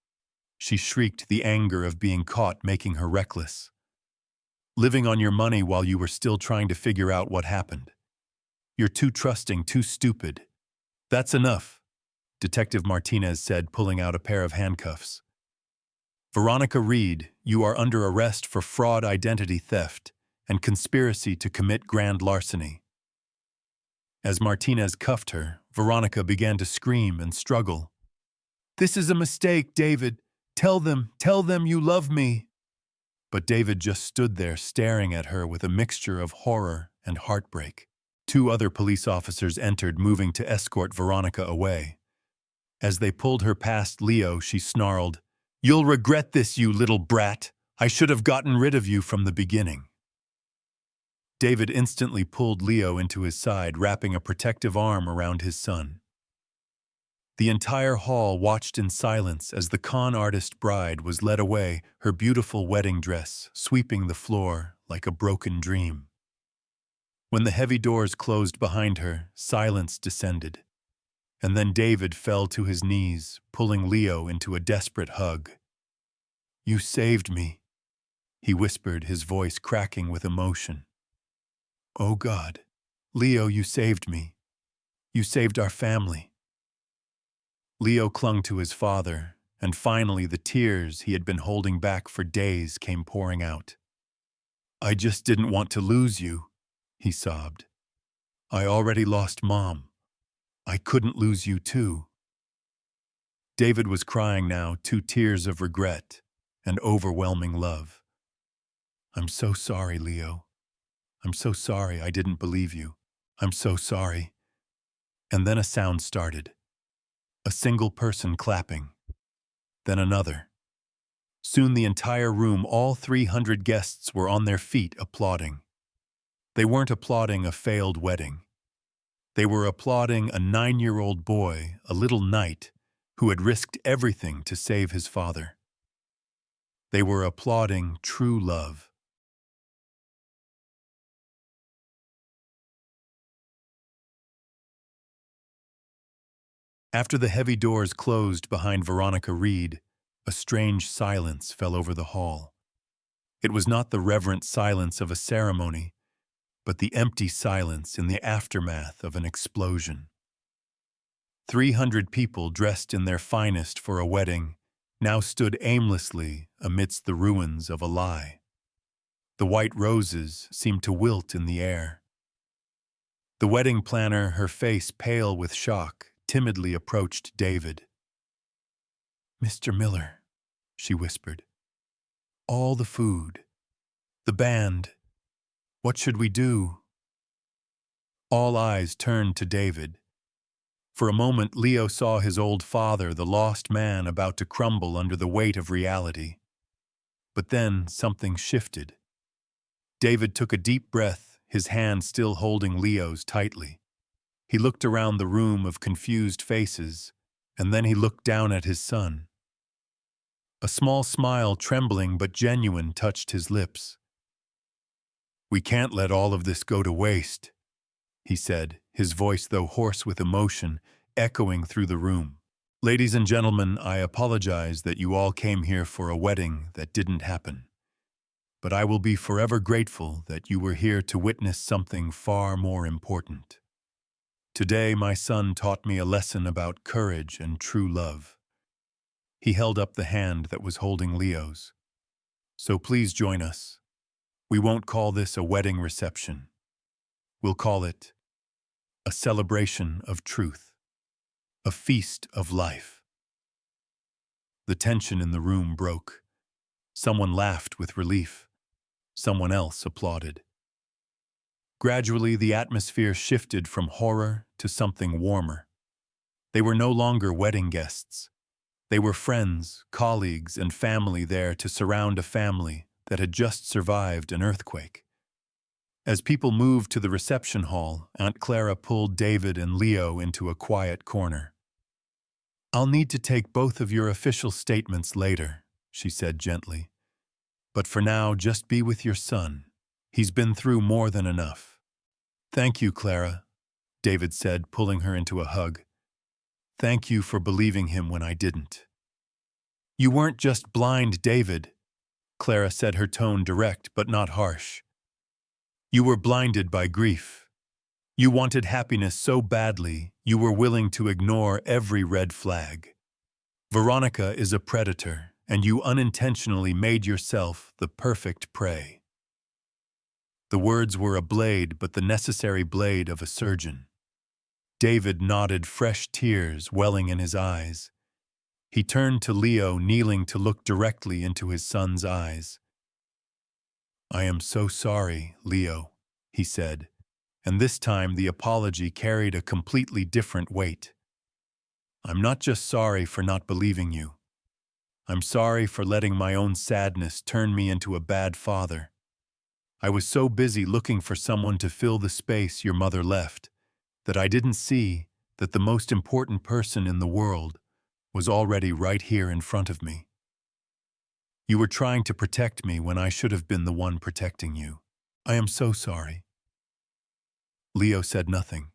She shrieked, the anger of being caught making her reckless. living on your money while you were still trying to figure out what happened. You're too trusting, too stupid. That's enough, Detective Martinez said, pulling out a pair of handcuffs. Veronica Reed, you are under arrest for fraud, identity theft, and conspiracy to commit grand larceny. As Martinez cuffed her, Veronica began to scream and struggle. This is a mistake, David. Tell them you love me. But David just stood there staring at her with a mixture of horror and heartbreak. 2 other police officers entered, moving to escort Veronica away. As they pulled her past Leo, she snarled, "You'll regret this, you little brat. I should have gotten rid of you from the beginning." David instantly pulled Leo into his side, wrapping a protective arm around his son. The entire hall watched in silence as the con artist bride was led away, her beautiful wedding dress sweeping the floor like a broken dream. When the heavy doors closed behind her, silence descended. And then David fell to his knees, pulling Leo into a desperate hug. "You saved me," he whispered, his voice cracking with emotion. "Oh God, Leo, you saved me. You saved our family." Leo clung to his father, and finally the tears he had been holding back for days came pouring out. "I just didn't want to lose you," he sobbed. "I already lost Mom. I couldn't lose you too." David was crying now, 2 tears of regret and overwhelming love. "I'm so sorry, Leo. I'm so sorry I didn't believe you. I'm so sorry." And then a sound started. A single person clapping. Then another. Soon the entire room, all 300 guests, were on their feet applauding. They weren't applauding a failed wedding. They were applauding a 9-year-old boy, a little knight, who had risked everything to save his father. They were applauding true love. After the heavy doors closed behind Veronica Reed, a strange silence fell over the hall. It was not the reverent silence of a ceremony, but the empty silence in the aftermath of an explosion. 300 people dressed in their finest for a wedding now stood aimlessly amidst the ruins of a lie. The white roses seemed to wilt in the air. The wedding planner, her face pale with shock, timidly approached David. "Mr. Miller," she whispered, "all the food, the band, what should we do?" All eyes turned to David. For a moment, Leo saw his old father, the lost man, about to crumble under the weight of reality. But then something shifted. David took a deep breath, his hand still holding Leo's tightly. He looked around the room of confused faces, and then he looked down at his son. A small smile, trembling but genuine, touched his lips. "We can't let all of this go to waste," he said, his voice, though hoarse with emotion, echoing through the room. "Ladies and gentlemen, I apologize that you all came here for a wedding that didn't happen. But I will be forever grateful that you were here to witness something far more important. Today, my son taught me a lesson about courage and true love." He held up the hand that was holding Leo's. "So please join us. We won't call this a wedding reception. We'll call it a celebration of truth, a feast of life." The tension in the room broke. Someone laughed with relief. Someone else applauded. Gradually, the atmosphere shifted from horror to something warmer. They were no longer wedding guests. They were friends, colleagues, and family there to surround a family that had just survived an earthquake. As people moved to the reception hall, Aunt Clara pulled David and Leo into a quiet corner. "I'll need to take both of your official statements later," she said gently. "But for now, just be with your son. He's been through more than enough." "Thank you, Clara," David said, pulling her into a hug. "Thank you for believing him when I didn't." "You weren't just blind, David. Clara said, her tone direct but not harsh. You were blinded by grief. You wanted happiness so badly, you were willing to ignore every red flag. Veronica is a predator, and you unintentionally made yourself the perfect prey. The words were a blade, but the necessary blade of a surgeon. David nodded, fresh tears welling in his eyes. He turned to Leo, kneeling to look directly into his son's eyes. I am so sorry, Leo, he said, and this time the apology carried a completely different weight. I'm not just sorry for not believing you. I'm sorry for letting my own sadness turn me into a bad father. I was so busy looking for someone to fill the space your mother left that I didn't see that the most important person in the world was already right here in front of me. You were trying to protect me when I should have been the one protecting you. I am so sorry. Leo said nothing.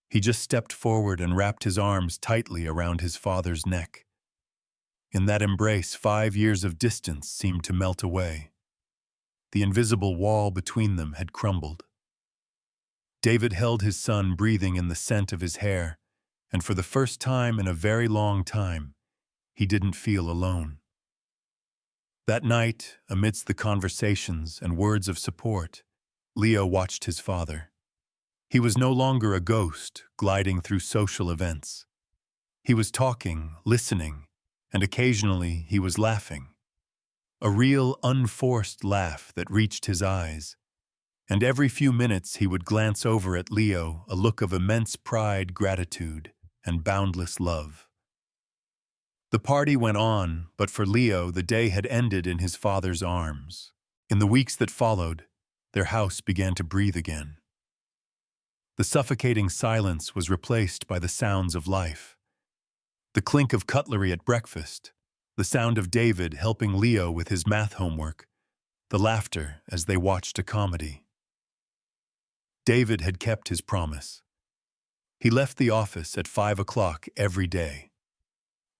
He just stepped forward and wrapped his arms tightly around his father's neck. In that embrace, 5 years of distance seemed to melt away. The invisible wall between them had crumbled. David held his son, breathing in the scent of his hair, and for the first time in a very long time, he didn't feel alone. That night, amidst the conversations and words of support, Leo watched his father. He was no longer a ghost gliding through social events. He was talking, listening, and occasionally he was laughing. A real, unforced laugh that reached his eyes. And every few minutes he would glance over at Leo, a look of immense pride, gratitude, and boundless love. The party went on, but for Leo, the day had ended in his father's arms. In the weeks that followed, their house began to breathe again. The suffocating silence was replaced by the sounds of life. The clink of cutlery at breakfast, the sound of David helping Leo with his math homework, the laughter as they watched a comedy. David had kept his promise. He left the office at 5 o'clock every day.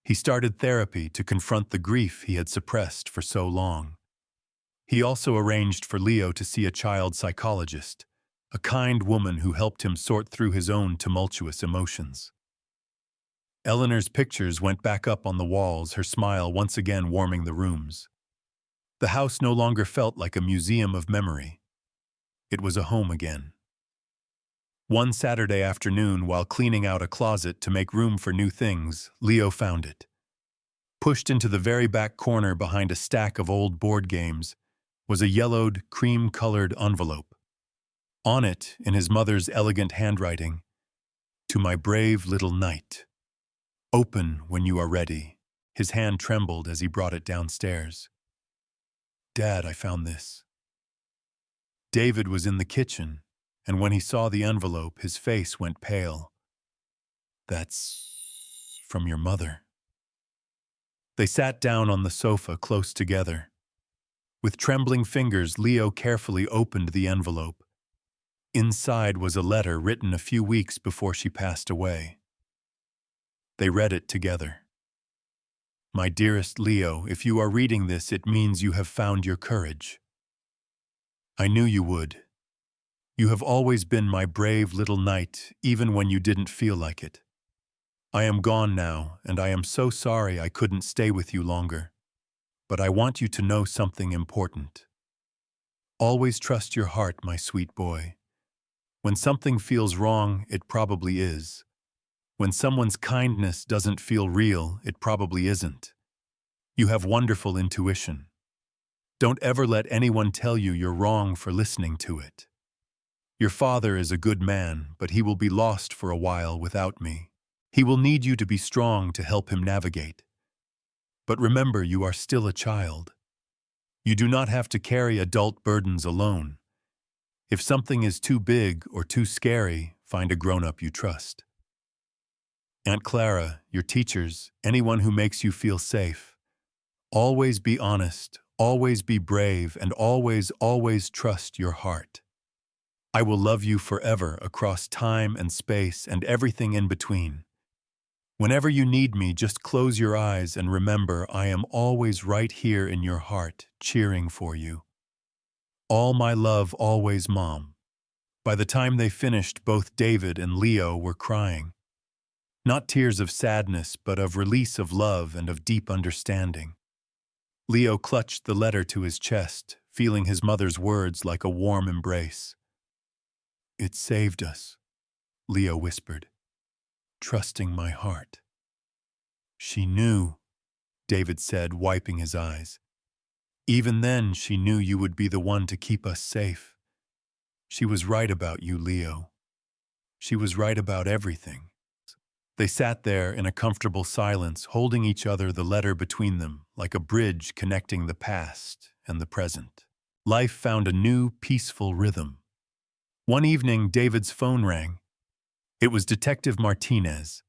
He started therapy to confront the grief he had suppressed for so long. He also arranged for Leo to see a child psychologist, a kind woman who helped him sort through his own tumultuous emotions. Eleanor's pictures went back up on the walls, her smile once again warming the rooms. The house no longer felt like a museum of memory. It was a home again. One Saturday afternoon, while cleaning out a closet to make room for new things, Leo found it. Pushed into the very back corner behind a stack of old board games was a yellowed, cream-colored envelope. On it, in his mother's elegant handwriting, "To my brave little knight. Open when you are ready." His hand trembled as he brought it downstairs. "Dad, I found this." David was in the kitchen, and when he saw the envelope, his face went pale. "That's from your mother." They sat down on the sofa close together. With trembling fingers, Leo carefully opened the envelope. Inside was a letter written a few weeks before she passed away. They read it together. "My dearest Leo, if you are reading this, it means you have found your courage. I knew you would. You have always been my brave little knight, even when you didn't feel like it. I am gone now, and I am so sorry I couldn't stay with you longer. But I want you to know something important. Always trust your heart, my sweet boy. When something feels wrong, it probably is. When someone's kindness doesn't feel real, it probably isn't. You have wonderful intuition. Don't ever let anyone tell you you're wrong for listening to it. Your father is a good man, but he will be lost for a while without me. He will need you to be strong to help him navigate. But remember, you are still a child. You do not have to carry adult burdens alone. If something is too big or too scary, find a grown-up you trust. Aunt Clara, your teachers, anyone who makes you feel safe. Always be honest, always be brave, and always, always trust your heart. I will love you forever across time and space and everything in between. Whenever you need me, just close your eyes and remember I am always right here in your heart, cheering for you. All my love always, Mom." By the time they finished, both David and Leo were crying. Not tears of sadness, but of release of love and of deep understanding. Leo clutched the letter to his chest, feeling his mother's words like a warm embrace. "It saved us," Leo whispered, "trusting my heart." "She knew," David said, wiping his eyes. "Even then, she knew you would be the one to keep us safe. She was right about you, Leo. She was right about everything." They sat there in a comfortable silence, holding each other, the letter between them, like a bridge connecting the past and the present. Life found a new, peaceful rhythm. One evening, David's phone rang. It was Detective Martinez.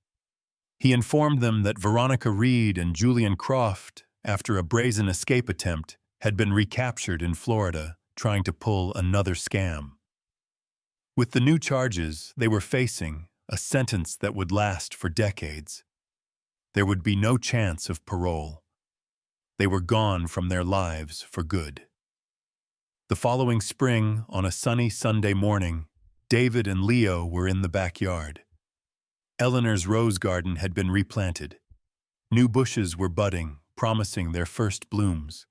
He informed them that Veronica Reed and Julian Croft, after a brazen escape attempt, had been recaptured in Florida, trying to pull another scam. With the new charges they were facing, a sentence that would last for decades. There would be no chance of parole. They were gone from their lives for good. The following spring, on a sunny Sunday morning, David and Leo were in the backyard. Eleanor's rose garden had been replanted. New bushes were budding, promising their first blooms.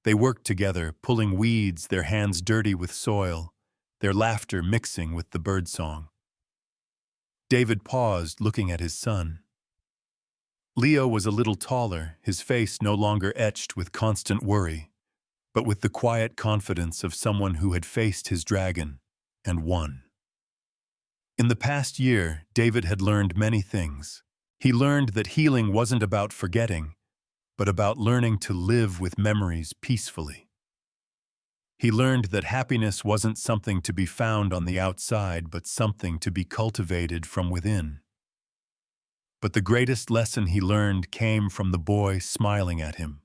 They worked together, pulling weeds, their hands dirty with soil, their laughter mixing with the birdsong. David paused, looking at his son. Leo was a little taller, his face no longer etched with constant worry, but with the quiet confidence of someone who had faced his dragon and won. In the past year, David had learned many things. He learned that healing wasn't about forgetting, but about learning to live with memories peacefully. He learned that happiness wasn't something to be found on the outside, but something to be cultivated from within. But the greatest lesson he learned came from the boy smiling at him.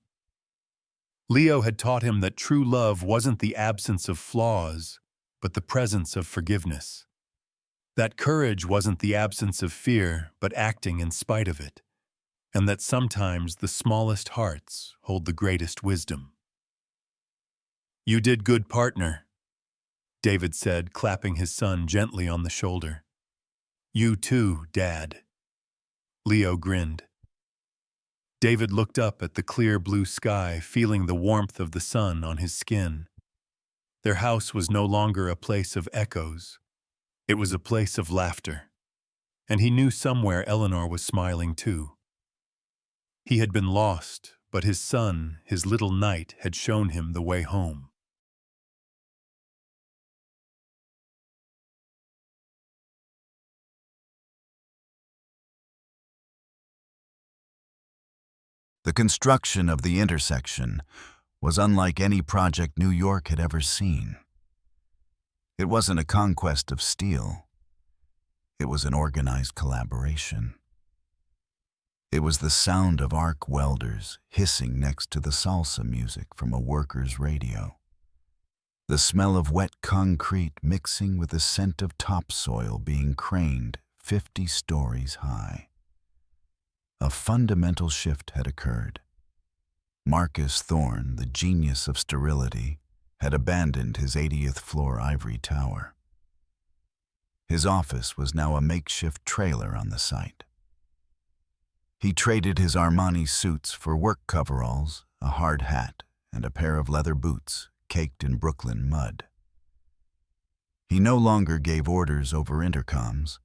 Leo had taught him that true love wasn't the absence of flaws, but the presence of forgiveness. That courage wasn't the absence of fear, but acting in spite of it. And that sometimes the smallest hearts hold the greatest wisdom. "You did good, partner," David said, clapping his son gently on the shoulder. "You too, Dad." Leo grinned. David looked up at the clear blue sky, feeling the warmth of the sun on his skin. Their house was no longer a place of echoes. It was a place of laughter. And he knew somewhere Eleanor was smiling too. He had been lost, but his son, his little knight, had shown him the way home.
The construction of the intersection was unlike any project New York had ever seen. It wasn't a conquest of steel. It was an organized collaboration. It was the sound of arc welders hissing next to the salsa music from a worker's radio. The smell of wet concrete mixing with the scent of topsoil being craned 50 stories high. A fundamental shift had occurred. Marcus Thorne, the genius of sterility, had abandoned his 80th floor ivory tower. His office was now a makeshift trailer on the site. He traded his Armani suits for work coveralls, a hard hat, and a pair of leather boots caked in Brooklyn mud. He no longer gave orders over intercoms.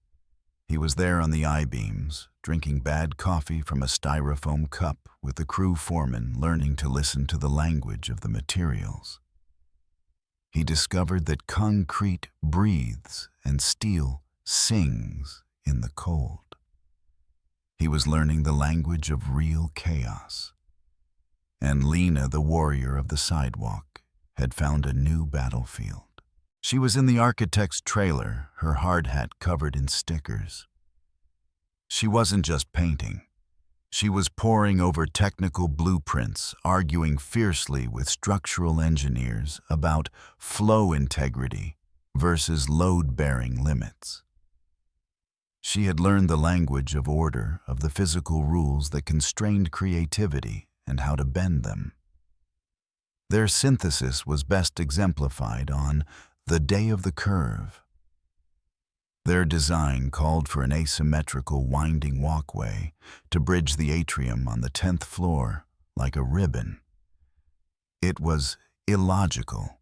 He was there on the I-beams, drinking bad coffee from a styrofoam cup with the crew foreman learning to listen to the language of the materials. He discovered that concrete breathes and steel sings in the cold. He was learning the language of real chaos. And Lena, the warrior of the sidewalk, had found a new battlefield. She was in the architect's trailer, her hard hat covered in stickers. She wasn't just painting. She was poring over technical blueprints, arguing fiercely with structural engineers about flow integrity versus load-bearing limits. She had learned the language of order, of the physical rules that constrained creativity and how to bend them. Their synthesis was best exemplified on the day of the curve. Their design called for an asymmetrical winding walkway to bridge the atrium on the 10th floor like a ribbon. It was illogical.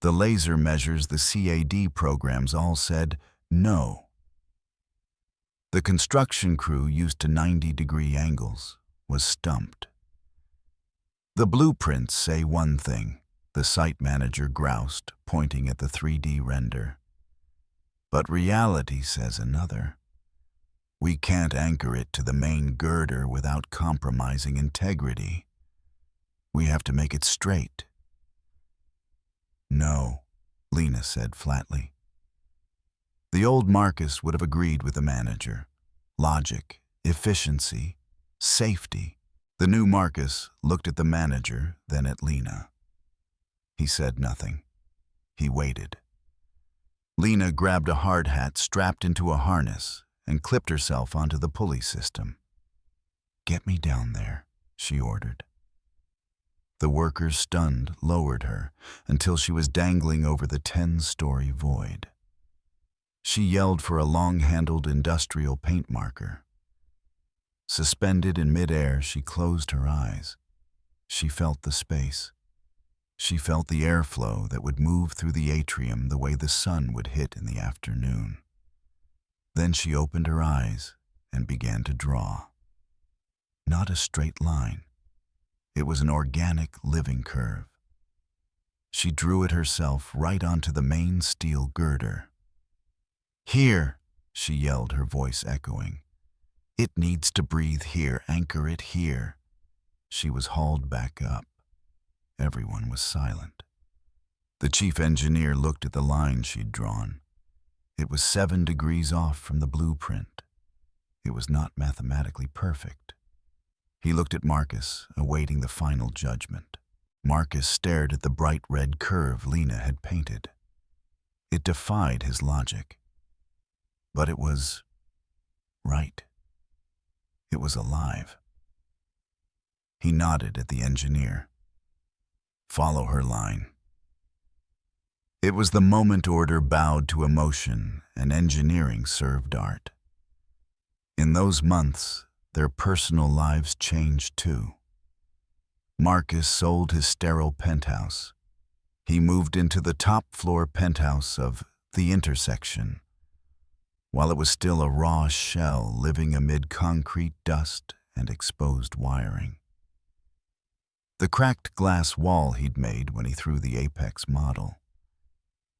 The laser measures, the CAD programs all said no. The construction crew, used to 90-degree angles, was stumped. The blueprints say one thing, the site manager groused, pointing at the 3D render. But reality says another. We can't anchor it to the main girder without compromising integrity. We have to make it straight. No, Lena said flatly. The old Marcus would have agreed with the manager. Logic, efficiency, safety. The new Marcus looked at the manager, then at Lena. He said nothing. He waited. Lena grabbed a hard hat strapped into a harness and clipped herself onto the pulley system. "Get me down there," she ordered. The workers, stunned, lowered her until she was dangling over the 10-story void. She yelled for a long-handled industrial paint marker. Suspended in midair, she closed her eyes. She felt the space. She felt the airflow that would move through the atrium the way the sun would hit in the afternoon. Then she opened her eyes and began to draw. Not a straight line. It was an organic, living curve. She drew it herself right onto the main steel girder. "Here," she yelled, her voice echoing. "It needs to breathe here. Anchor it here." She was hauled back up. Everyone was silent. The chief engineer looked at the line she'd drawn. It was 7 degrees off from the blueprint. It was not mathematically perfect. He looked at Marcus, awaiting the final judgment. Marcus stared at the bright red curve Lena had painted. It defied his logic. But it was right. It was alive. He nodded at the engineer. "Follow her line." It was the moment order bowed to emotion and engineering served art. In those months, their personal lives changed too. Marcus sold his sterile penthouse. He moved into the top-floor penthouse of the intersection, while it was still a raw shell living amid concrete dust and exposed wiring. The cracked glass wall he'd made when he threw the Apex model.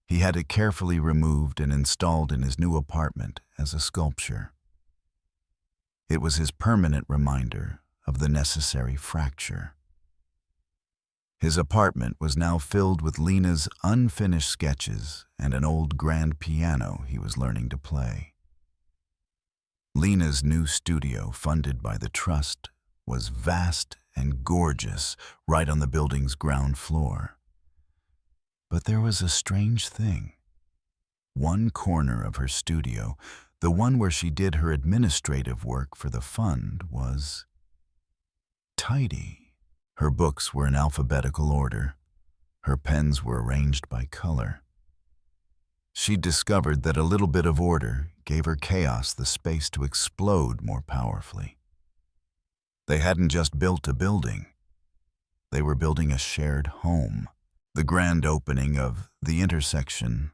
He had it carefully removed and installed in his new apartment as a sculpture. It was his permanent reminder of the necessary fracture. His apartment was now filled with Lena's unfinished sketches and an old grand piano he was learning to play. Lena's new studio, funded by the trust, was vast and gorgeous right on the building's ground floor. But there was a strange thing. One corner of her studio, the one where she did her administrative work for the fund, was tidy. Her books were in alphabetical order. Her pens were arranged by color. She discovered that a little bit of order gave her chaos the space to explode more powerfully. They hadn't just built a building. They were building a shared home. The grand opening of the intersection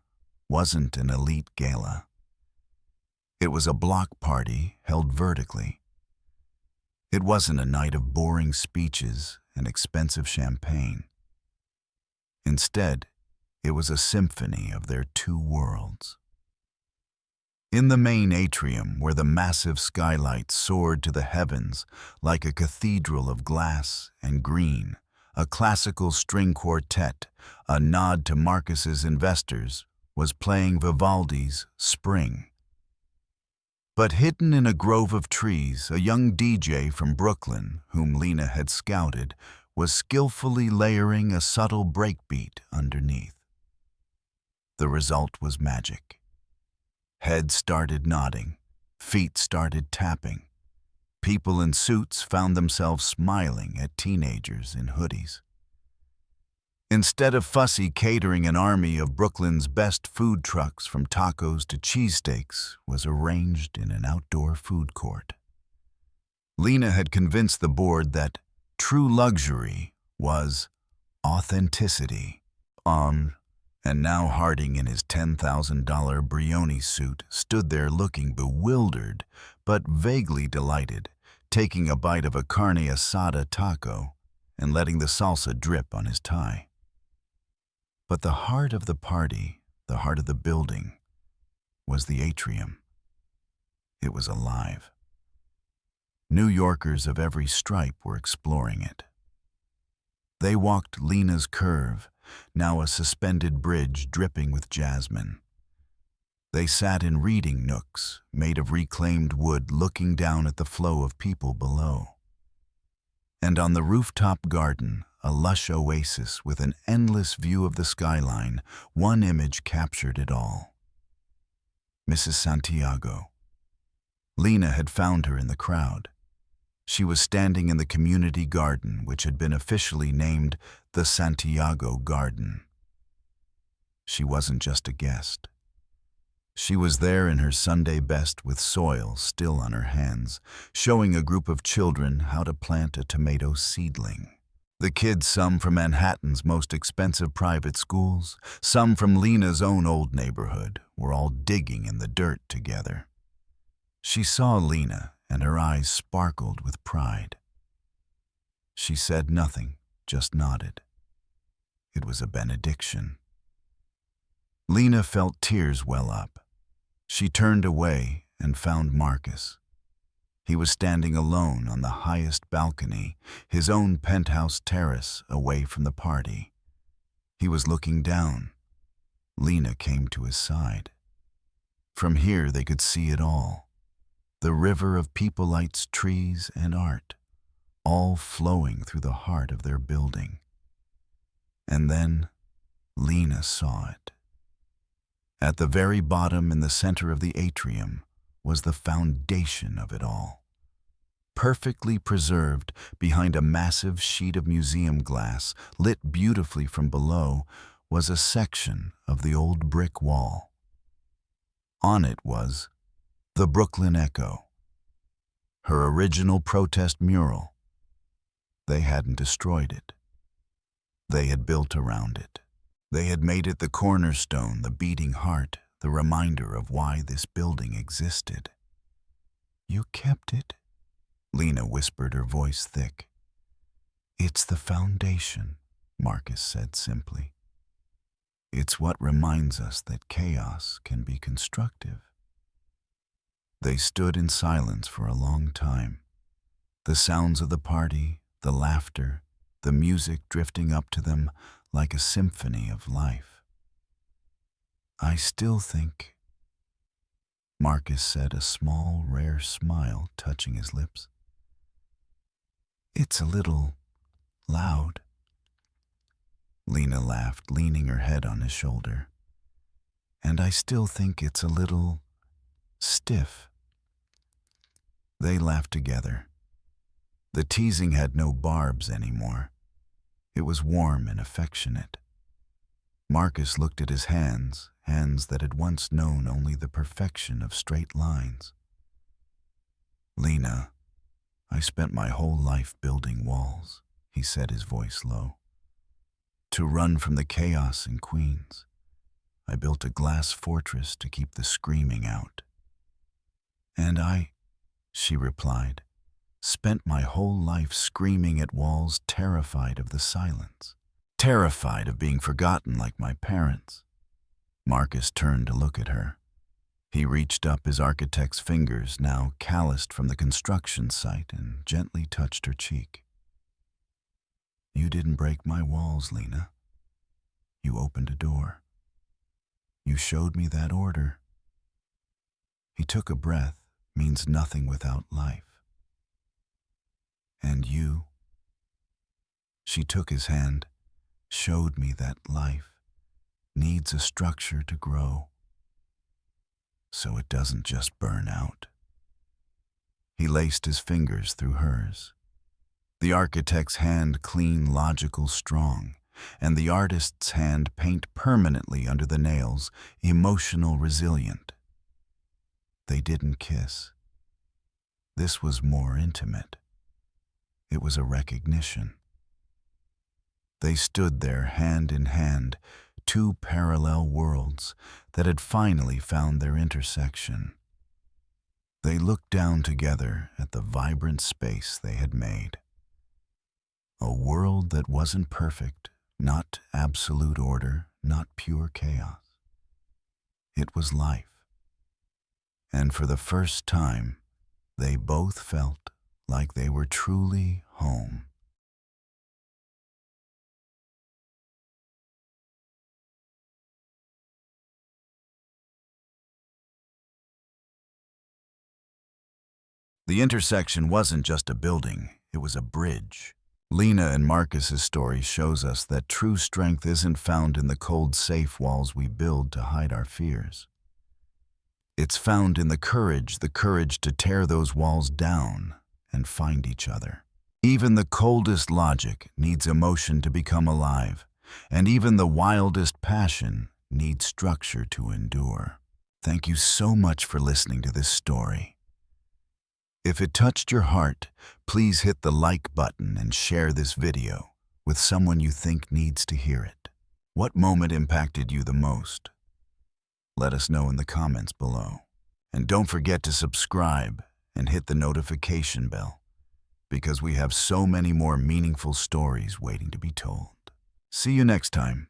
wasn't an elite gala. It was a block party held vertically. It wasn't a night of boring speeches and expensive champagne. Instead, it was a symphony of their two worlds. In the main atrium, where the massive skylight soared to the heavens like a cathedral of glass and green, a classical string quartet, a nod to Marcus's investors, was playing Vivaldi's Spring. But hidden in a grove of trees, a young DJ from Brooklyn, whom Lena had scouted, was skillfully layering a subtle breakbeat underneath. The result was magic. Heads started nodding. Feet started tapping. People in suits found themselves smiling at teenagers in hoodies. Instead of fussy catering, an army of Brooklyn's best food trucks, from tacos to cheesesteaks, was arranged in an outdoor food court. Lena had convinced the board that true luxury was authenticity. And now Harding, in his $10,000 Brioni suit, stood there looking bewildered but vaguely delighted, taking a bite of a carne asada taco and letting the salsa drip on his tie. But the heart of the party, the heart of the building, was the atrium. It was alive. New Yorkers of every stripe were exploring it. They walked Lena's curve, now a suspended bridge dripping with jasmine. They sat in reading nooks made of reclaimed wood, looking down at the flow of people below. And on the rooftop garden, a lush oasis with an endless view of the skyline, one image captured it all. Mrs. Santiago. Lena had found her in the crowd. She was standing in the community garden, which had been officially named the Santiago Garden. She wasn't just a guest. She was there in her Sunday best, with soil still on her hands, showing a group of children how to plant a tomato seedling. The kids, some from Manhattan's most expensive private schools, some from Lena's own old neighborhood, were all digging in the dirt together. She saw Lena, and her eyes sparkled with pride. She said nothing, just nodded. It was a benediction. Lena felt tears well up. She turned away and found Marcus. He was standing alone on the highest balcony, his own penthouse terrace away from the party. He was looking down. Lena came to his side. From here they could see it all. The river of people lights, trees, and art, all flowing through the heart of their building. And then Lena saw it. At the very bottom, in the center of the atrium, was the foundation of it all. Perfectly preserved behind a massive sheet of museum glass, lit beautifully from below, was a section of the old brick wall. On it was the Brooklyn Echo, her original protest mural. They hadn't destroyed it. They had built around it. They had made it the cornerstone, the beating heart, the reminder of why this building existed. "You kept it?" Lena whispered, her voice thick. "It's the foundation," Marcus said simply. "It's what reminds us that chaos can be constructive." They stood in silence for a long time. The sounds of the party, the laughter, the music drifting up to them like a symphony of life. "I still think," Marcus said, a small, rare smile touching his lips, "it's a little loud." Lena laughed, leaning her head on his shoulder. "And I still think it's a little stiff." They laughed together. The teasing had no barbs anymore. It was warm and affectionate. Marcus looked at his hands, hands that had once known only the perfection of straight lines. "Lena, I spent my whole life building walls," he said, his voice low. "To run from the chaos in Queens. I built a glass fortress to keep the screaming out. And I," she replied, "spent my whole life screaming at walls, terrified of the silence, terrified of being forgotten like my parents." Marcus turned to look at her. He reached up his architect's fingers, now calloused from the construction site, and gently touched her cheek. "You didn't break my walls, Lena. You opened a door. You showed me that order." He took a breath. "Means nothing without life. And you," she took his hand, "showed me that life needs a structure to grow." so it doesn't just burn out. He laced his fingers through hers. The architect's hand clean, logical, strong, and the artist's hand paint permanently under the nails, emotional, resilient. They didn't kiss. This was more intimate. It was a recognition. They stood there hand in hand, two parallel worlds that had finally found their intersection. They looked down together at the vibrant space they had made. A world that wasn't perfect, not absolute order, not pure chaos. It was life. And for the first time, they both felt like they were truly home. The intersection wasn't just a building, it was a bridge. Lena and Marcus's story shows us that true strength isn't found in the cold, safe walls we build to hide our fears. It's found in the courage to tear those walls down and find each other. Even the coldest logic needs emotion to become alive, and even the wildest passion needs structure to endure. Thank you so much for listening to this story. If it touched your heart, please hit the like button and share this video with someone you think needs to hear it. What moment impacted you the most? Let us know in the comments below. And don't forget to subscribe and hit the notification bell, because we have so many more meaningful stories waiting to be told. See you next time.